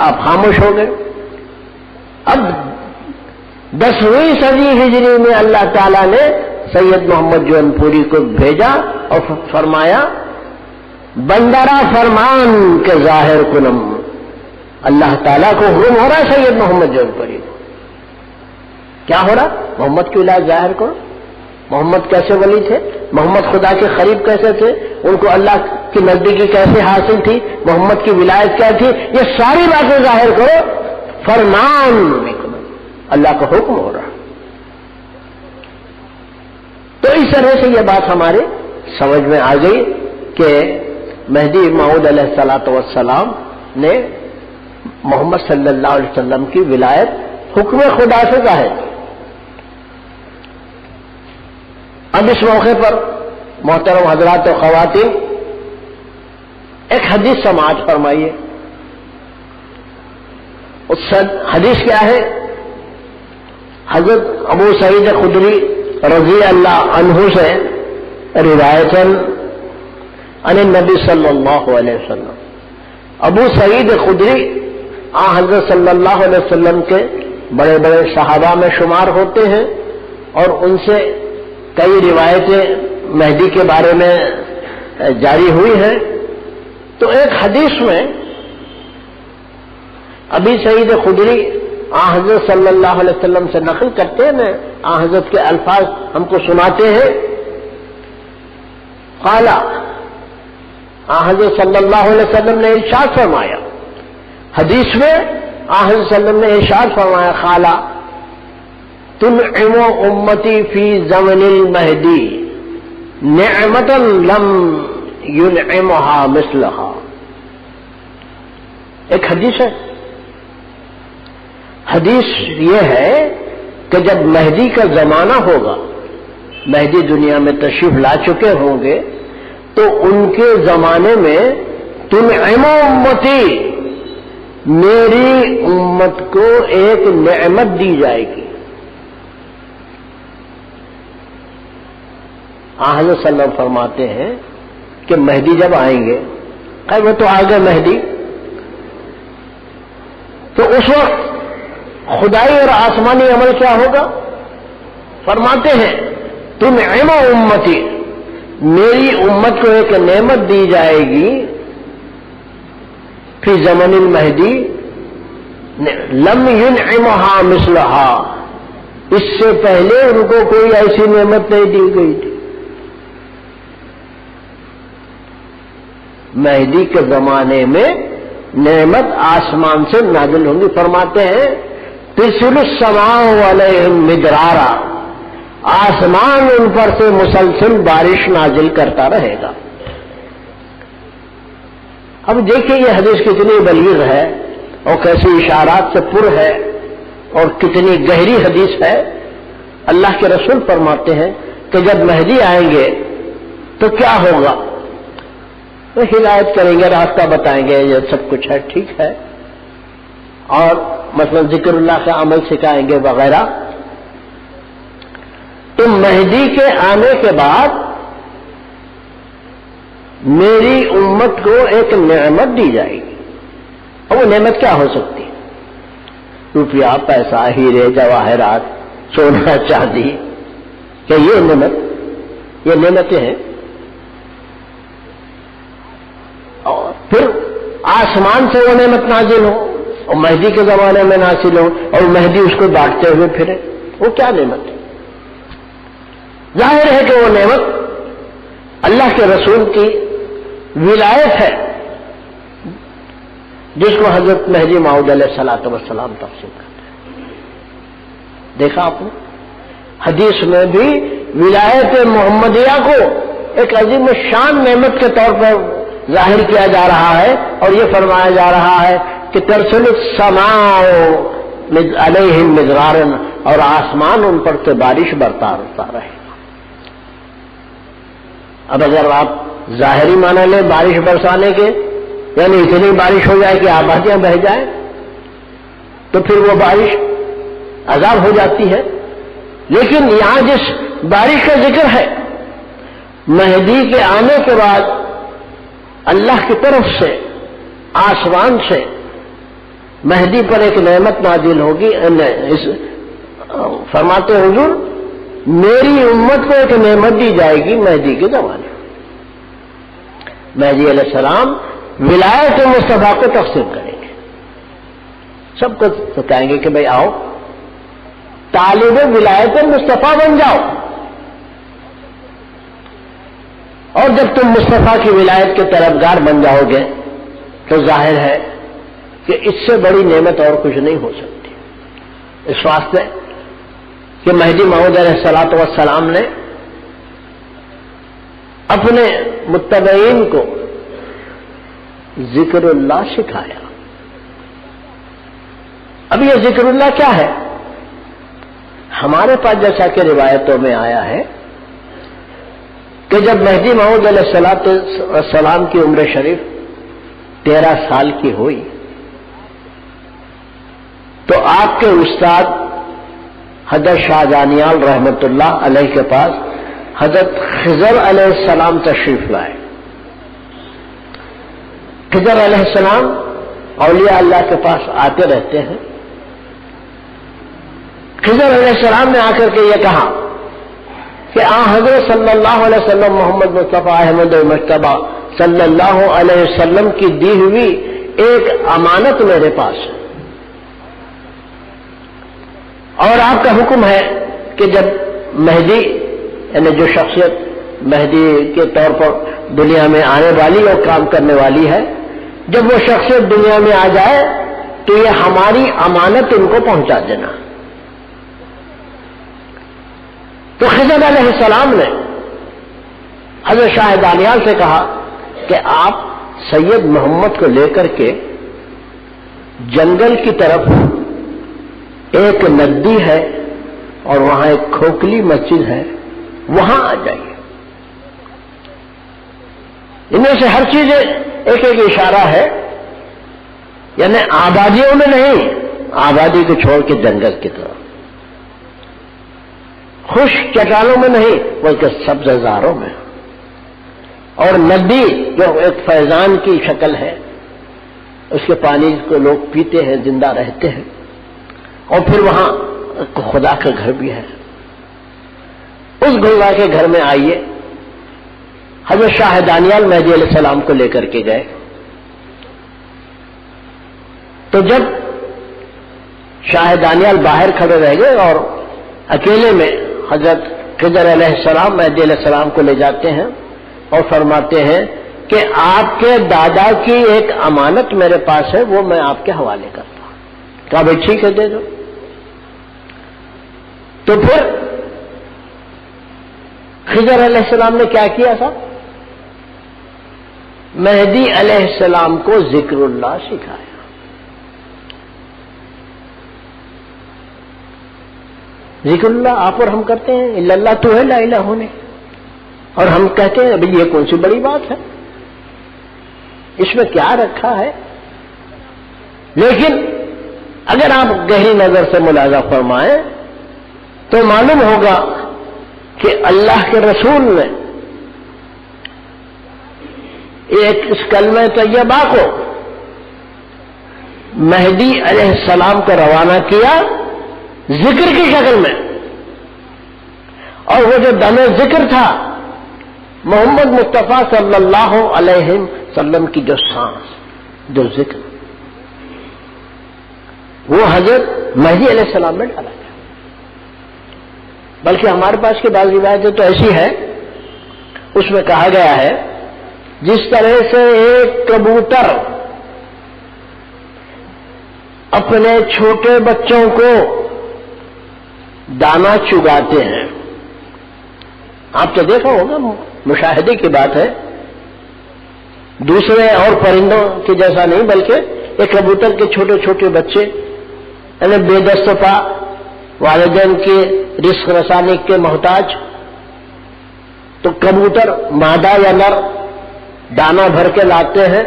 آپ خاموش ہو گئے. اب 10ویں صدی ہجری میں اللہ تعالیٰ نے سید محمد جون پوری کو بھیجا اور فرمایا بندرا فرمان کے ظاہر کنم. اللہ تعالیٰ کو حکم ہو رہا ہے سید محمد جون پوری کو. کیا ہو رہا؟ محمد کی ولایت ظاہر کرو. محمد کیسے ولی تھے؟ محمد خدا کے قریب کیسے تھے؟ ان کو اللہ کی نزدیکی کیسے حاصل تھی؟ محمد کی ولایت کیا تھی؟ یہ ساری باتیں ظاہر کرو. فرمان اللہ کا حکم ہو رہا. تو اس طرح سے یہ بات ہمارے سمجھ میں آ گئی کہ مہدی موعود علیہ الصلوۃ والسلام نے محمد صلی اللہ علیہ وسلم کی ولایت حکم خدا سے ظاہر کی. اب اس موقع پر محترم حضرات و خواتین ایک حدیث سماعت فرمائیے. اس حدیث کیا ہے؟ حضرت ابو سعید خدری رضی اللہ عنہ سے روایتاً عن النبی صلی اللہ علیہ وسلم. ابو سعید خدری حضرت صلی اللہ علیہ وسلم کے بڑے بڑے صحابہ میں شمار ہوتے ہیں، اور ان سے کئی روایتیں مہدی کے بارے میں جاری ہوئی ہیں. تو ایک حدیث میں ابی سعید خدری حضرت صلی اللہ علیہ وسلم سے نقل کرتے ہیں، حضرت کے الفاظ ہم کو سناتے ہیں. قال حضرت صلی اللہ علیہ وسلم نے ارشاد فرمایا، حدیث میں حضرت صلی اللہ علیہ وسلم نے ارشاد فرمایا قال تنعم امتی فی زمن المہدی نعمتا لم ينعمها مثلها. ایک حدیث ہے. حدیث یہ ہے کہ جب مہدی کا زمانہ ہوگا، مہدی دنیا میں تشریف لا چکے ہوں گے، تو ان کے زمانے میں تنعم امتی، میری امت کو ایک نعمت دی جائے گی. حضرت صلی اللہ علیہ وسلم فرماتے ہیں کہ مہدی جب آئیں گے، وہ تو آ گئے مہدی، تو اس وقت خدائی اور آسمانی عمل کیا ہوگا؟ فرماتے ہیں تنعم امتی، میری امت کو ایک نعمت دی جائے گی فی زمن المہدی لم ينعمها مثلها، اس سے پہلے ان کو کوئی ایسی نعمت نہیں دی گئی تھی. مہدی کے زمانے میں نعمت آسمان سے نازل ہوں گی. فرماتے ہیں ترسل السماء علیہم مدرارا، آسمان ان پر سے مسلسل بارش نازل کرتا رہے گا. اب دیکھیں یہ حدیث کتنی بلیغ ہے اور کیسی اشارات سے پر ہے اور کتنی گہری حدیث ہے. اللہ کے رسول فرماتے ہیں کہ جب مہدی آئیں گے تو کیا ہوگا؟ وہ ہدایت کریں گے، راستہ بتائیں گے، یہ سب کچھ ہے، ٹھیک ہے، اور مثلا ذکر اللہ کا عمل سکھائیں گے وغیرہ. تو مہدی کے آنے کے بعد میری امت کو ایک نعمت دی جائے گی. اور وہ نعمت کیا ہو سکتی ہے؟ روپیہ، پیسہ، ہیرے، جواہرات، سونا، چاندی، کہ یہ نعمتیں ہیں. اور پھر آسمان سے وہ نعمت نازل ہو اور مہدی کے زمانے میں نازل ہو اور مہدی اس کو بانٹتے ہوئے پھرے، وہ کیا نعمت ہے؟ ظاہر ہے کہ وہ نعمت اللہ کے رسول کی ولایت ہے جس کو حضرت مہدی موعود علیہ الصلوۃ والسلام تقسیم کرتے ہیں. دیکھا آپ نے حدیث میں بھی ولایت محمدیہ کو ایک عظیم شان نعمت کے طور پر ظاہر کیا جا رہا ہے اور یہ فرمایا جا رہا ہے کہ ترسل السماء علیہم مدرارا، اور آسمان ان پر سے بارش برستا رہے گا. اب اگر آپ ظاہری معنی لیں بارش برسانے کے، یعنی اتنی بارش ہو جائے کہ آبادیاں بہہ جائیں، تو پھر وہ بارش عذاب ہو جاتی ہے. لیکن یہاں جس بارش کا ذکر ہے، مہدی کے آنے کے بعد اللہ کی طرف سے آسمان سے مہدی پر ایک نعمت نازل ہوگی. فرماتے حضور میری امت کو ایک نعمت دی جائے گی مہدی کے زمانے. مہدی علیہ السلام ولایت مصطفیٰ کو تقسیم کریں گے، سب کو بتائیں گے کہ بھئی آؤ طالب ولایت مصطفیٰ بن جاؤ. اور جب تم مصطفیٰ کی ولایت کے طلبگار بن جاؤ گے تو ظاہر ہے کہ اس سے بڑی نعمت اور کچھ نہیں ہو سکتی. اس واسطے کہ مہدی موعود علیہ الصلوۃ والسلام نے اپنے متبعین کو ذکر اللہ سکھایا. اب یہ ذکر اللہ کیا ہے؟ ہمارے پاس جیسا کہ روایتوں میں آیا ہے کہ جب مہدی موعود علیہ الصلوۃ والسلام کی عمر شریف 13 سال کی ہوئی تو آپ کے استاد حضرت شاہ جانیال رحمت اللہ علیہ کے پاس حضرت خضر علیہ السلام تشریف لائے. خضر علیہ السلام اولیاء اللہ کے پاس آتے رہتے ہیں. خضر علیہ السلام نے آ کر کے یہ کہا کہ حضرت صلی اللہ علیہ وسلم محمد مصطفیٰ احمد مجتبی صلی اللہ علیہ وسلم کی دی ہوئی ایک امانت میرے پاس ہے، اور آپ کا حکم ہے کہ جب مہدی یعنی جو شخصیت مہدی کے طور پر دنیا میں آنے والی اور کام کرنے والی ہے، جب وہ شخصیت دنیا میں آ جائے تو یہ ہماری امانت ان کو پہنچا دینا. تو خضر علیہ السلام نے حضرت شاہ دانیال سے کہا کہ آپ سید محمد کو لے کر کے جنگل کی طرف ایک ندی ہے اور وہاں ایک کھوکھلی مسجد ہے، وہاں آ جائیے. ان میں سے ہر چیز ایک ایک اشارہ ہے، یعنی آبادیوں میں نہیں، آبادی کو چھوڑ کے جنگل کی طرف، خشک چٹانوں میں نہیں بلکہ سبز زاروں میں. اور ندی جو ایک فیضان کی شکل ہے، اس کے پانی کو لوگ پیتے ہیں، زندہ رہتے ہیں. اور پھر وہاں خدا کا گھر بھی ہے. اس خدا کے گھر میں آئیے حضرت شاہ دانیال مہدی علیہ السلام کو لے کر کے گئے. تو جب شاہ دانیال باہر کھڑے رہ گئے اور اکیلے میں حضرت خضر علیہ السلام مہدی علیہ السلام کو لے جاتے ہیں اور فرماتے ہیں کہ آپ کے دادا کی ایک امانت میرے پاس ہے، وہ میں آپ کے حوالے کرتا ہوں. کہا بھائی ٹھیک ہے دے دو. تو پھر خضر علیہ السلام نے کیا کیا تھا؟ مہدی علیہ السلام کو ذکر اللہ سکھایا. ذکر اللہ آپ اور ہم کرتے ہیں، الا اللہ تو ہے لا الہ ہونے، اور ہم کہتے ہیں ابھی یہ کون سی بڑی بات ہے، اس میں کیا رکھا ہے. لیکن اگر آپ گہری نظر سے ملاحظہ فرمائیں تو معلوم ہوگا کہ اللہ کے رسول نے ایک اس کلمہ طیبہ کو مہدی علیہ السلام کو روانہ کیا ذکر کی شکل میں، اور وہ جو دم ذکر تھا محمد مصطفیٰ صلی اللہ علیہ وسلم کی جو سانس، جو ذکر، وہ حضرت مہدی علیہ السلام میں ڈالا گیا. بلکہ ہمارے پاس کی بعض روایتیں تو ایسی ہے، اس میں کہا گیا ہے جس طرح سے ایک کبوتر اپنے چھوٹے بچوں کو دانا چگاتے ہیں، آپ تو دیکھا ہوگا، مشاہدے کی بات ہے، دوسرے اور پرندوں کے جیسا نہیں، بلکہ ایک کبوتر کے چھوٹے چھوٹے بچے یعنی بے دست و پا، والدین کے رزق رسانی کے محتاج، تو کبوتر مادہ یا نر دانا بھر کے لاتے ہیں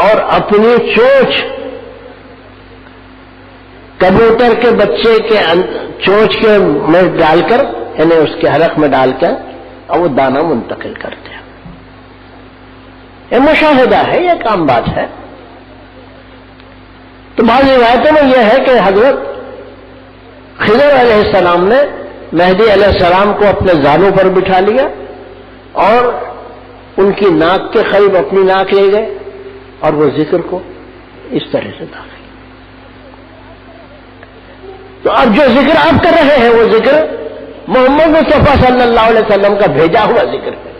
اور اپنی چونچ کبوتر کے بچے کے چونچ کے میں ڈال کر، یعنی اس کے حلق میں ڈال کر، اور وہ دانا منتقل کرتے ہیں. یہ مشاہدہ ہے، یہ عام بات ہے. تو بعض روایتوں میں یہ ہے کہ حضرت خضر علیہ السلام نے مہدی علیہ السلام کو اپنے زانوں پر بٹھا لیا اور ان کی ناک کے قریب اپنی ناک لے گئے اور وہ ذکر کو اس طرح سے داخل. تو اب جو ذکر آپ کر رہے ہیں وہ ذکر محمد مصطفیٰ صلی اللہ علیہ وسلم کا بھیجا ہوا ذکر ہے.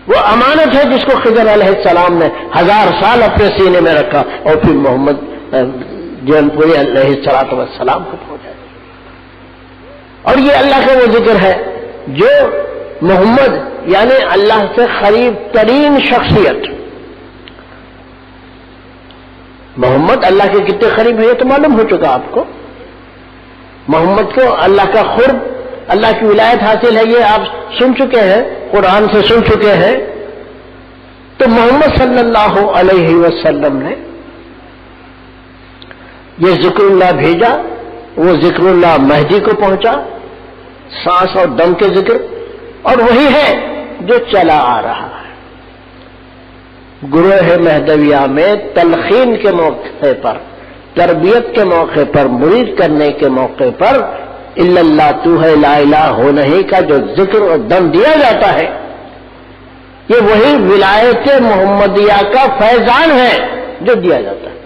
وہ امانت ہے جس کو خضر علیہ السلام نے 1000 سال اپنے سینے میں رکھا اور پھر محمد جونپوری علیہ السلام کو پہنچایا. اور یہ اللہ کا وہ ذکر ہے جو محمد یعنی اللہ سے قریب ترین شخصیت، محمد اللہ کے کتنے قریب ہے یہ تو معلوم ہو چکا آپ کو. محمد کو اللہ کا قرب، اللہ کی ولایت حاصل ہے، یہ آپ سن چکے ہیں، قرآن سے سن چکے ہیں. تو محمد صلی اللہ علیہ وسلم نے یہ ذکر اللہ بھیجا، وہ ذکر اللہ مہدی کو پہنچا، سانس اور دم کے ذکر، اور وہی ہے جو چلا آ رہا ہے. گروہ مہدویہ میں تلقین کے موقع پر، تربیت کے موقع پر، مرید کرنے کے موقع پر الا اللہ تو ہے لا الہ ہو نہیں کا جو ذکر اور دم دیا جاتا ہے، یہ وہی ولایت محمدیہ کا فیضان ہے جو دیا جاتا ہے.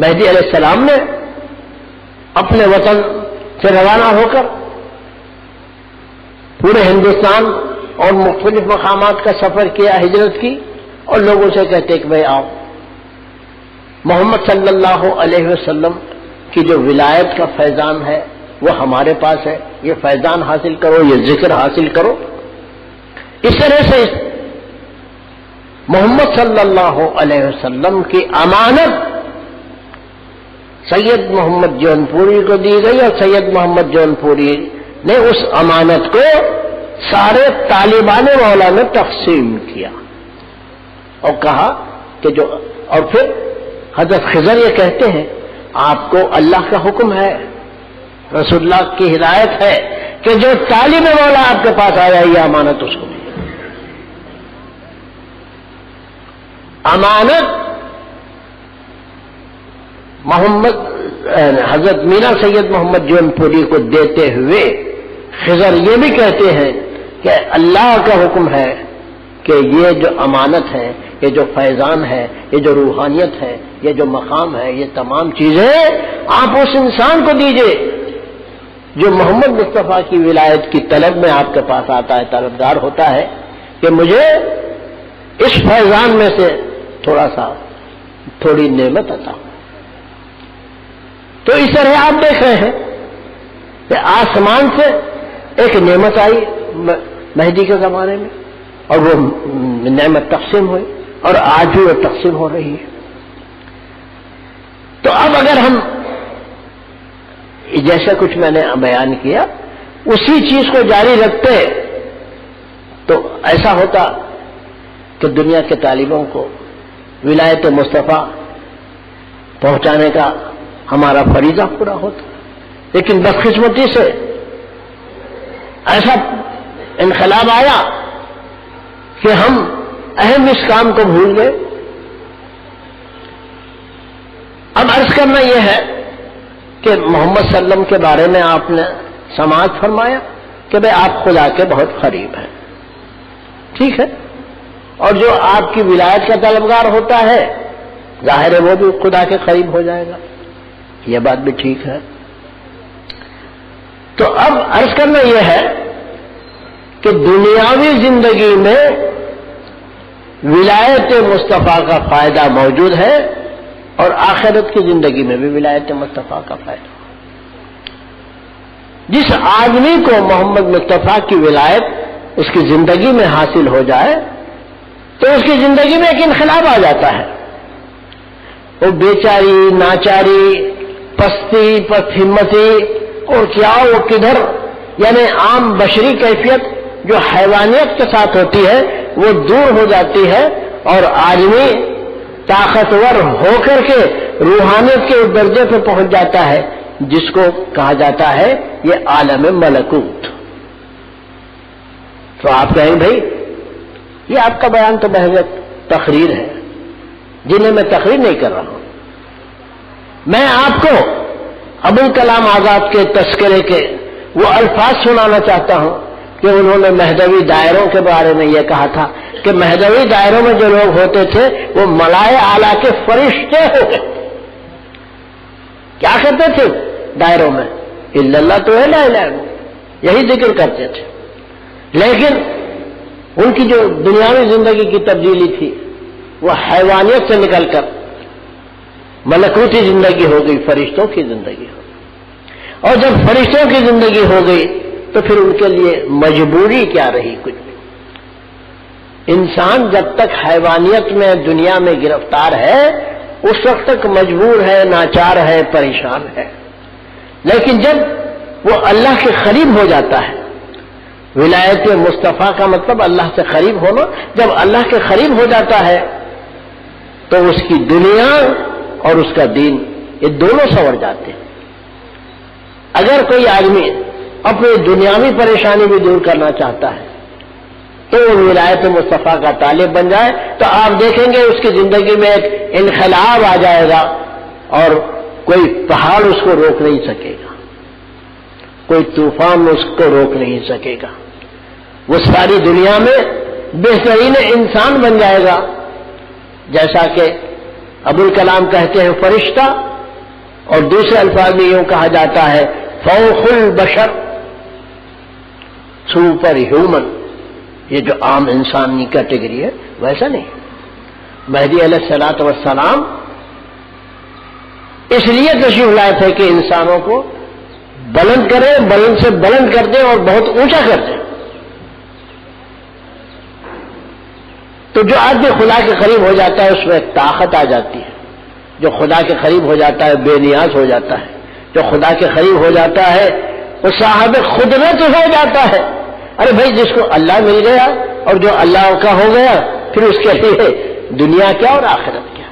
مہدی علیہ السلام نے اپنے وطن سے روانہ ہو کر پورے ہندوستان اور مختلف مقامات کا سفر کیا، ہجرت کی، اور لوگوں سے کہتے کہ بھائی آؤ، محمد صلی اللہ علیہ وسلم کی جو ولایت کا فیضان ہے وہ ہمارے پاس ہے، یہ فیضان حاصل کرو، یہ ذکر حاصل کرو. اس طرح سے محمد صلی اللہ علیہ وسلم کی امانت سید محمد جونپوری کو دی گئی، اور سید محمد جونپوری نے اس امانت کو سارے طالبان مولا میں تقسیم کیا اور کہا کہ جو، اور پھر حضرت خضر یہ کہتے ہیں آپ کو اللہ کا حکم ہے، رسول اللہ کی ہدایت ہے کہ جو طالب مولا آپ کے پاس آیا یہ امانت اس کو دی. امانت محمد حضرت میرا سید محمد جونپوری کو دیتے ہوئے خضر یہ بھی کہتے ہیں کہ اللہ کا حکم ہے کہ یہ جو امانت ہے، یہ جو فیضان ہے، یہ جو روحانیت ہے، یہ جو مقام ہے، یہ تمام چیزیں آپ اس انسان کو دیجئے جو محمد مصطفیٰ کی ولایت کی طلب میں آپ کے پاس آتا ہے، طلبگار ہوتا ہے کہ مجھے اس فیضان میں سے تھوڑی نعمت عطا ہو۔ تو اس طرح آپ دیکھ رہے ہیں کہ آسمان سے ایک نعمت آئی مہدی کے زمانے میں، اور وہ نعمت تقسیم ہوئی، اور آج بھی وہ تقسیم ہو رہی ہے۔ تو اب اگر ہم جیسے کچھ میں نے بیان کیا اسی چیز کو جاری رکھتے تو ایسا ہوتا کہ دنیا کے طالبوں کو ولایت مصطفیٰ پہنچانے کا ہمارا فریضہ پورا ہوتا، لیکن بدقسمتی سے ایسا انقلاب آیا کہ ہم اہم اس کام کو بھول گئے۔ اب عرض کرنا یہ ہے کہ محمد صلی اللہ علیہ وسلم کے بارے میں آپ نے سماعت فرمایا کہ بھئی آپ خدا کے بہت قریب ہیں، ٹھیک ہے، اور جو آپ کی ولایت کا طلبگار ہوتا ہے ظاہر ہے وہ بھی خدا کے قریب ہو جائے گا، یہ بات بھی ٹھیک ہے۔ تو اب عرض کرنا یہ ہے کہ دنیاوی زندگی میں ولایت مصطفیٰ کا فائدہ موجود ہے، اور آخرت کی زندگی میں بھی ولایت مصطفیٰ کا فائدہ۔ جس آدمی کو محمد مصطفیٰ کی ولایت اس کی زندگی میں حاصل ہو جائے تو اس کی زندگی میں ایک انقلاب آ جاتا ہے، وہ بیچاری، ناچاری، پستی، پست ہمتی اور کیا وہ کدھر، یعنی عام بشری کیفیت جو حیوانیت کے ساتھ ہوتی ہے وہ دور ہو جاتی ہے، اور آدمی طاقتور ہو کر کے روحانیت کے اس درجے پہ پہنچ جاتا ہے جس کو کہا جاتا ہے یہ عالم ملکوت۔ تو آپ کہیں بھائی یہ آپ کا بیان تو محض تقریر ہے، جنہیں میں تقریر نہیں کر رہا ہوں، میں آپ کو ابوالکلام آزاد کے تذکرے کے وہ الفاظ سنانا چاہتا ہوں کہ انہوں نے مہدوی دائروں کے بارے میں یہ کہا تھا کہ مہدوی دائروں میں جو لوگ ہوتے تھے وہ ملائے اعلیٰ کے فرشتے ہوتے، کیا کرتے تھے دائروں میں؟ الا اللہ تو ہے، لا الہ الا اللہ، یہی ذکر کرتے تھے، لیکن ان کی جو دنیاوی زندگی کی تبدیلی تھی وہ حیوانیت سے نکل کر ملکوتی زندگی ہو گئی، فرشتوں کی زندگی ہو گئی، اور جب فرشتوں کی زندگی ہو گئی تو پھر ان کے لیے مجبوری کیا رہی؟ کچھ بھی۔ انسان جب تک حیوانیت میں دنیا میں گرفتار ہے اس وقت تک مجبور ہے، ناچار ہے، پریشان ہے، لیکن جب وہ اللہ کے قریب ہو جاتا ہے، ولایت مصطفیٰ کا مطلب اللہ سے قریب ہونا، جب اللہ کے قریب ہو جاتا ہے تو اس کی دنیا اور اس کا دین یہ دونوں سنور جاتے ہیں۔ اگر کوئی آدمی اپنی دنیاوی پریشانی بھی دور کرنا چاہتا ہے تو وہ ولایت مصطفیٰ کا طالب بن جائے تو آپ دیکھیں گے اس کی زندگی میں ایک انقلاب آ جائے گا، اور کوئی پہاڑ اس کو روک نہیں سکے گا، کوئی طوفان اس کو روک نہیں سکے گا، وہ ساری دنیا میں بہترین انسان بن جائے گا، جیسا کہ ابوالکلام کہتے ہیں فرشتہ، اور دوسرے الفاظ میں یوں کہا جاتا ہے فوق البشر، سپر ہیومن، یہ جو عام انسانی کیٹیگری ہے ویسا نہیں۔ مہدی علیہ الصلوۃ والسلام اس لیے تشریف لائے تھے کہ انسانوں کو بلند کرے، بلند سے بلند کر دیں اور بہت اونچا کر دیں۔ تو جو آدمی خدا کے قریب ہو جاتا ہے اس میں ایک طاقت آ جاتی ہے، جو خدا کے قریب ہو جاتا ہے بے نیاز ہو جاتا ہے، جو خدا کے قریب ہو جاتا ہے وہ صاحب قدرت ہو جاتا ہے۔ ارے بھائی جس کو اللہ مل گیا اور جو اللہ کا ہو گیا پھر اس کے لیے دنیا کیا اور آخرت کیا۔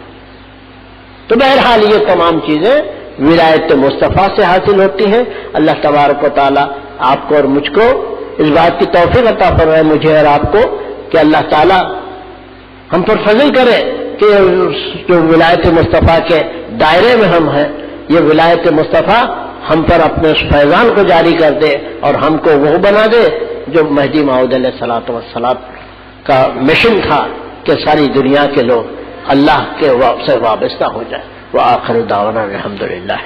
تو بہرحال یہ تمام چیزیں ولایت مصطفیٰ سے حاصل ہوتی ہیں۔ اللہ تبارک و تعالیٰ آپ کو اور مجھ کو اس بات کی توفیق عطا فرمائے، مجھے اور آپ کو، کہ اللہ تعالیٰ ہم پر فضل کرے کہ جو ولایت مصطفیٰ کے دائرے میں ہم ہیں، یہ ولایت مصطفیٰ ہم پر اپنے اس فیضان کو جاری کر دے اور ہم کو وہ بنا دے جو مہدی موعود علیہ الصلوۃ والسلام کا مشن تھا کہ ساری دنیا کے لوگ اللہ کے سے وابستہ ہو جائے. وآخر دعوانا الحمدللہ.